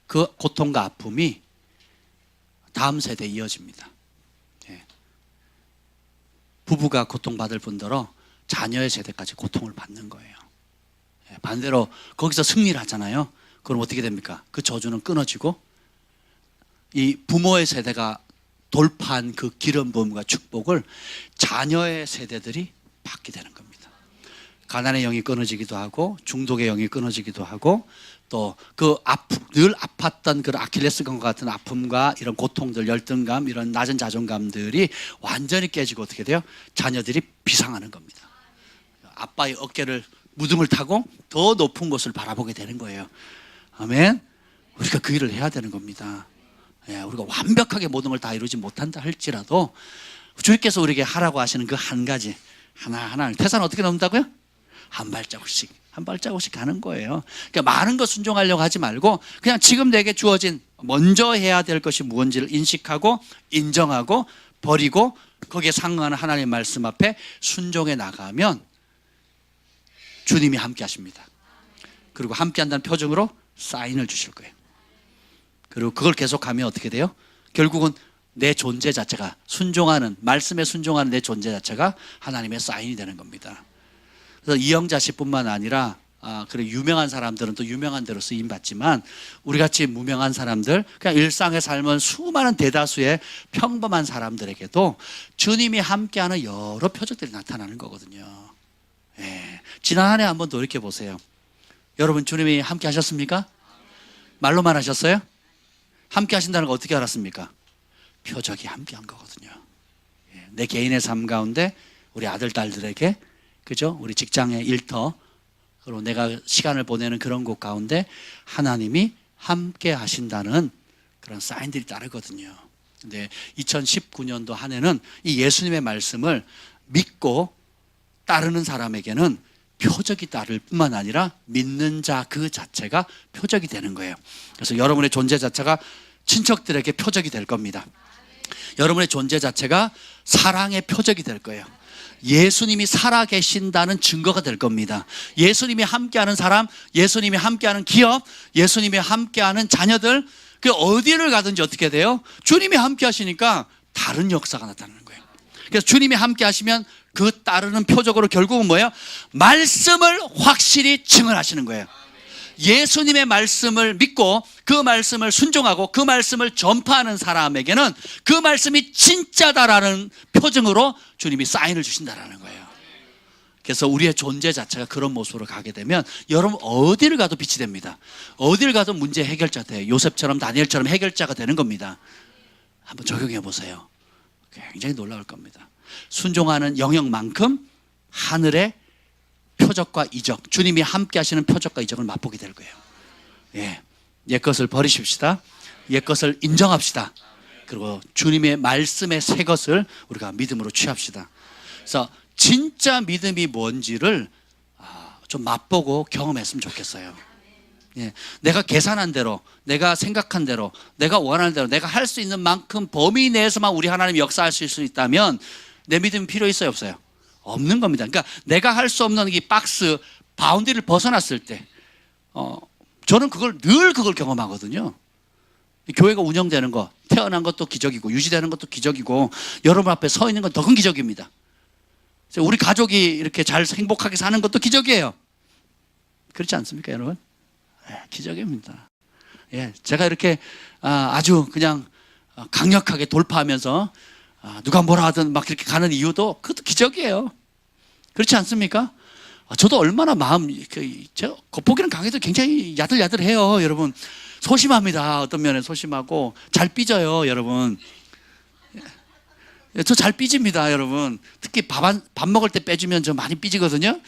그 고통과 아픔이 다음 세대에 이어집니다. 부부가 고통받을 뿐더러 자녀의 세대까지 고통을 받는 거예요. 반대로 거기서 승리를 하잖아요. 그럼 어떻게 됩니까? 그 저주는 끊어지고 이 부모의 세대가 돌파한 그 기름 부음과 축복을 자녀의 세대들이 받게 되는 겁니다. 가난의 영이 끊어지기도 하고 중독의 영이 끊어지기도 하고 또 그 늘 아팠던 그 아킬레스건과 같은 아픔과 이런 고통들, 열등감, 이런 낮은 자존감들이 완전히 깨지고 어떻게 돼요? 자녀들이 비상하는 겁니다. 아빠의 어깨를 무덤을 타고 더 높은 곳을 바라보게 되는 거예요. 아멘. 우리가 그 일을 해야 되는 겁니다. 우리가 완벽하게 모든 걸 다 이루지 못한다 할지라도 주님께서 우리에게 하라고 하시는 그 한 가지 하나하나 태산 어떻게 넘는다고요? 한 발자국씩 가는 거예요. 그러니까 많은 거 순종하려고 하지 말고 그냥 지금 내게 주어진 먼저 해야 될 것이 무엇인지를 인식하고 인정하고 버리고 거기에 상응하는 하나님의 말씀 앞에 순종해 나가면 주님이 함께 하십니다. 그리고 함께 한다는 표정으로 사인을 주실 거예요. 그리고 그걸 계속하면 어떻게 돼요? 결국은 내 존재 자체가 말씀에 순종하는 내 존재 자체가 하나님의 사인이 되는 겁니다. 그래서 이영자씨뿐만 아니라 그리고 유명한 사람들은 또 유명한 대로 쓰임받지만 우리같이 무명한 사람들, 그냥 일상의 삶은 수많은 대다수의 평범한 사람들에게도 주님이 함께하는 여러 표적들이 나타나는 거거든요. 지난 한 해 한번 돌이켜 보세요. 여러분 주님이 함께 하셨습니까? 말로만 하셨어요? 함께 하신다는 거 어떻게 알았습니까? 표적이 함께 한 거거든요. 내 개인의 삶 가운데 우리 아들, 딸들에게 그죠? 우리 직장의 일터 그리고 내가 시간을 보내는 그런 곳 가운데 하나님이 함께 하신다는 그런 사인들이 따르거든요. 근데 2019년도 한 해는 이 예수님의 말씀을 믿고 따르는 사람에게는 표적이 따를 뿐만 아니라 믿는 자 그 자체가 표적이 되는 거예요. 그래서 여러분의 존재 자체가 친척들에게 표적이 될 겁니다. 여러분의 존재 자체가 사랑의 표적이 될 거예요. 예수님이 살아계신다는 증거가 될 겁니다. 예수님이 함께하는 사람, 예수님이 함께하는 기업, 예수님이 함께하는 자녀들, 그 어디를 가든지 어떻게 돼요? 주님이 함께하시니까 다른 역사가 나타나는 거예요. 그래서 주님이 함께하시면 그 따르는 표적으로 결국은 뭐예요? 말씀을 확실히 증언하시는 거예요. 예수님의 말씀을 믿고 그 말씀을 순종하고 그 말씀을 전파하는 사람에게는 그 말씀이 진짜다라는 표징으로 주님이 사인을 주신다라는 거예요. 그래서 우리의 존재 자체가 그런 모습으로 가게 되면 여러분 어디를 가도 빛이 됩니다. 어디를 가도 문제 해결자 돼요. 요셉처럼 다니엘처럼 해결자가 되는 겁니다. 한번 적용해 보세요. 굉장히 놀라울 겁니다. 순종하는 영역만큼 하늘의 표적과 이적, 주님이 함께 하시는 표적과 이적을 맛보게 될 거예요. 옛 것을 버리십시다. 옛 것을 인정합시다. 그리고 주님의 말씀의 새 것을 우리가 믿음으로 취합시다. 그래서 진짜 믿음이 뭔지를 좀 맛보고 경험했으면 좋겠어요. 내가 계산한 대로, 내가 생각한 대로, 내가 원하는 대로, 내가 할 수 있는 만큼 범위 내에서만 우리 하나님이 역사하실 수 있다면 내 믿음이 필요 있어요, 없어요? 없는 겁니다. 그러니까 내가 할 수 없는 이 박스, 바운드리를 벗어났을 때 저는 늘 그걸 경험하거든요. 교회가 운영되는 거, 태어난 것도 기적이고 유지되는 것도 기적이고 여러분 앞에 서 있는 건 더 큰 기적입니다. 우리 가족이 이렇게 잘 행복하게 사는 것도 기적이에요. 그렇지 않습니까, 여러분? 기적입니다. 제가 이렇게 아주 그냥 강력하게 돌파하면서 누가 뭐라 하든 막 이렇게 가는 이유도 그것도 기적이에요. 그렇지 않습니까? 저도 얼마나 제가 겉보기는 강해도 굉장히 야들야들해요, 여러분. 소심합니다. 어떤 면에 소심하고 잘 삐져요, 여러분. 저 잘 삐집니다, 여러분. 특히 밥 먹을 때 빼주면 저 많이 삐지거든요.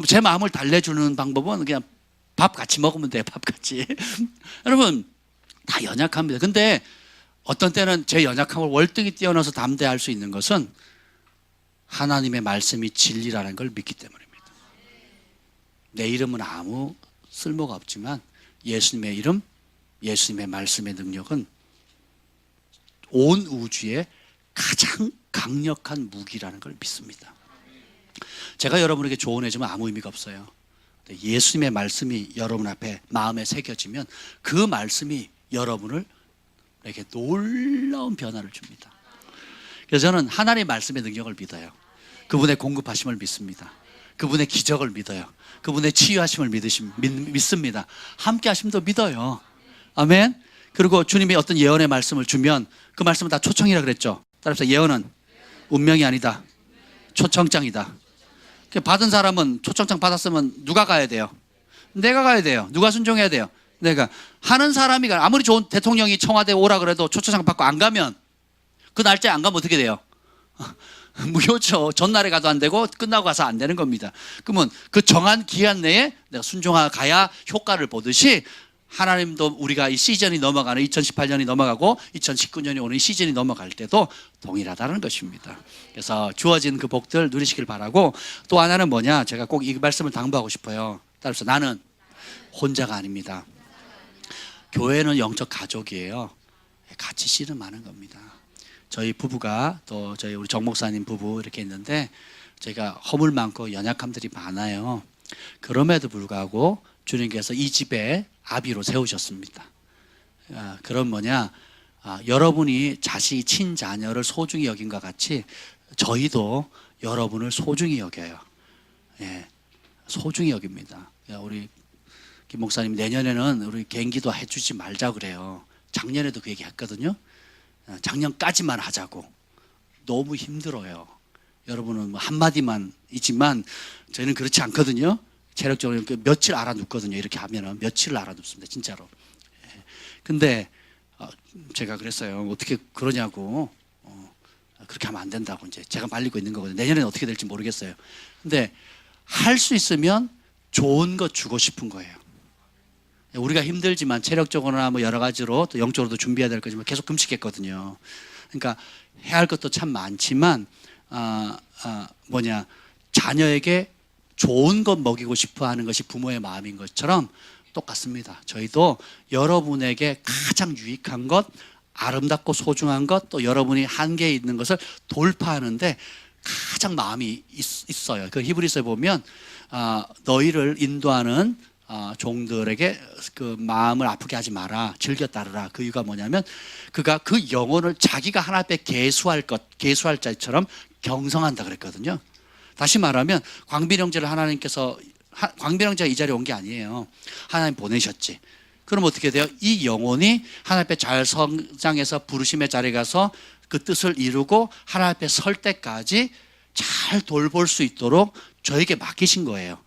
제 마음을 달래주는 방법은 그냥 밥 같이 먹으면 돼요, 밥 같이. 여러분, 다 연약합니다. 근데 어떤 때는 제 연약함을 월등히 뛰어넘어서 담대할 수 있는 것은 하나님의 말씀이 진리라는 걸 믿기 때문입니다. 내 이름은 아무 쓸모가 없지만 예수님의 이름, 예수님의 말씀의 능력은 온 우주의 가장 강력한 무기라는 걸 믿습니다. 제가 여러분에게 조언해주면 아무 의미가 없어요. 예수님의 말씀이 여러분 앞에 마음에 새겨지면 그 말씀이 여러분에게 놀라운 변화를 줍니다. 그래서 저는 하나님의 말씀의 능력을 믿어요. 그분의 공급하심을 믿습니다. 그분의 기적을 믿어요. 그분의 치유하심을 믿습니다. 함께 하심도 믿어요. 아멘. 그리고 주님이 어떤 예언의 말씀을 주면 그 말씀은 다 초청이라 그랬죠. 따라서 예언은 운명이 아니다, 초청장이다. 받은 사람은 초청장 받았으면 누가 가야 돼요? 내가 가야 돼요. 누가 순종해야 돼요? 내가. 하는 사람이 아무리 좋은 대통령이 청와대에 오라 그래도 초청장 받고 안 가면, 그 날짜에 안 가면 어떻게 돼요? 무효죠. 전날에 가도 안 되고 끝나고 가서 안 되는 겁니다. 그러면 그 정한 기한 내에 내가 순종하가야 효과를 보듯이 하나님도 우리가 이 시즌이 넘어가는 2018년이 넘어가고 2019년이 오는 이 시즌이 넘어갈 때도 동일하다는 것입니다. 그래서 주어진 그 복들 누리시길 바라고, 또 하나는 뭐냐, 제가 꼭 이 말씀을 당부하고 싶어요. 따라서 나는 혼자가 아닙니다. 교회는 영적 가족이에요. 같이 씨름하는 겁니다. 저희 부부가, 또 저희 우리 정 목사님 부부 이렇게 있는데 저희가 허물 많고 연약함들이 많아요. 그럼에도 불구하고 주님께서 이 집에 아비로 세우셨습니다. 그럼 뭐냐, 여러분이 자식 친자녀를 소중히 여긴 것 같이 저희도 여러분을 소중히 여겨요. 예, 소중히 여깁니다. 우리 김 목사님 내년에는 우리 개인기도 해주지 말자 그래요. 작년에도 그 얘기 했거든요. 작년까지만 하자고. 너무 힘들어요. 여러분은 뭐 한마디만 있지만 저희는 그렇지 않거든요. 체력적으로 며칠 알아눕거든요. 이렇게 하면은 며칠을 알아눕습니다. 진짜로. 근데 제가 그랬어요. 어떻게 그러냐고. 그렇게 하면 안 된다고 이제 제가 말리고 있는 거거든요. 내년에는 어떻게 될지 모르겠어요. 근데 할 수 있으면 좋은 거 주고 싶은 거예요. 우리가 힘들지만 체력적으로나 뭐 여러 가지로 또 영적으로도 준비해야 될 거지만 계속 금식했거든요. 그러니까 해야 할 것도 참 많지만 자녀에게 좋은 것 먹이고 싶어 하는 것이 부모의 마음인 것처럼 똑같습니다. 저희도 여러분에게 가장 유익한 것, 아름답고 소중한 것, 또 여러분이 한계에 있는 것을 돌파하는데 가장 마음이 있어요. 그 히브리서에 보면 너희를 인도하는 종들에게 그 마음을 아프게 하지 마라, 즐겨 따르라. 그 이유가 뭐냐면 그가 그 영혼을 자기가 하나 앞에 계수할 자처럼 경성한다 그랬거든요. 다시 말하면 광비령제를 하나님께서, 광비령제가 이 자리에 온 게 아니에요. 하나님 보내셨지. 그럼 어떻게 돼요? 이 영혼이 하나님 앞에 잘 성장해서 부르심의 자리에 가서 그 뜻을 이루고 하나님 앞에 설 때까지 잘 돌볼 수 있도록 저에게 맡기신 거예요.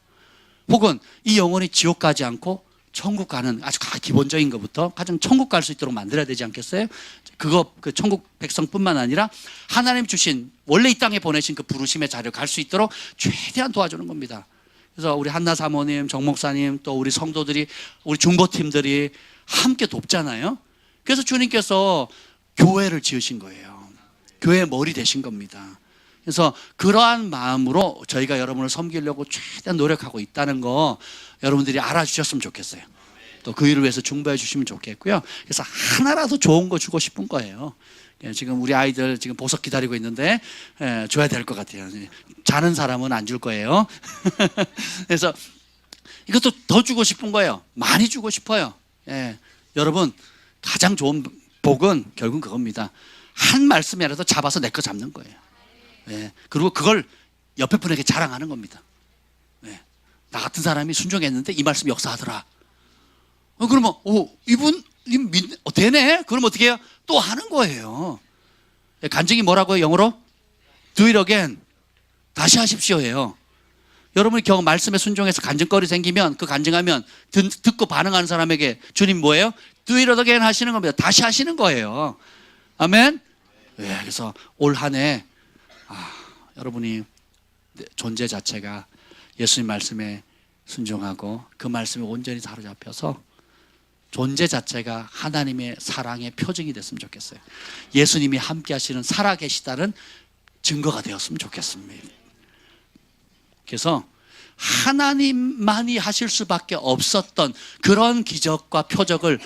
혹은 이 영혼이 지옥 가지 않고 천국 가는 아주 기본적인 것부터 가장 천국 갈 수 있도록 만들어야 되지 않겠어요? 그 천국 백성뿐만 아니라 하나님 주신 원래 이 땅에 보내신 그 부르심의 자리를 갈 수 있도록 최대한 도와주는 겁니다. 그래서 우리 한나 사모님, 정 목사님, 또 우리 성도들이, 우리 중보팀들이 함께 돕잖아요. 그래서 주님께서 교회를 지으신 거예요. 교회의 머리 되신 겁니다. 그래서 그러한 마음으로 저희가 여러분을 섬기려고 최대한 노력하고 있다는 거 여러분들이 알아주셨으면 좋겠어요. 또 그 일을 위해서 중보해 주시면 좋겠고요. 그래서 하나라도 좋은 거 주고 싶은 거예요. 지금 우리 아이들 지금 보석 기다리고 있는데 줘야 될 것 같아요. 자는 사람은 안 줄 거예요. 그래서 이것도 더 주고 싶은 거예요. 많이 주고 싶어요. 여러분, 가장 좋은 복은 결국은 그겁니다. 한 말씀이라도 잡아서 내 거 잡는 거예요. 그리고 그걸 옆에 분에게 자랑하는 겁니다. 나 같은 사람이 순종했는데 이 말씀이 역사하더라. 그러면 이분 되네? 그럼 어떻게 해요? 또 하는 거예요. 간증이 뭐라고요? 영어로? Do it again. 다시 하십시오예요. 여러분이 말씀에 순종해서 간증거리 생기면 그 간증하면 듣고 반응하는 사람에게 주님 뭐예요? Do it again 하시는 겁니다. 다시 하시는 거예요. 아멘? 그래서 올 한 해 여러분이 존재 자체가 예수님 말씀에 순종하고 그 말씀에 온전히 사로잡혀서 존재 자체가 하나님의 사랑의 표징이 됐으면 좋겠어요. 예수님이 함께 하시는 살아계시다는 증거가 되었으면 좋겠습니다. 그래서 하나님만이 하실 수밖에 없었던 그런 기적과 표적을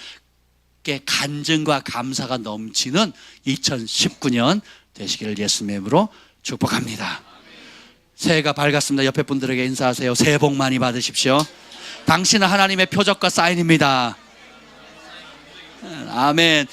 간증과 감사가 넘치는 2019년 되시기를 예수님의 이름으로 축복합니다. 새해가 밝았습니다. 옆에 분들에게 인사하세요. 새해 복 많이 받으십시오. 당신은 하나님의 표적과 사인입니다. 아멘.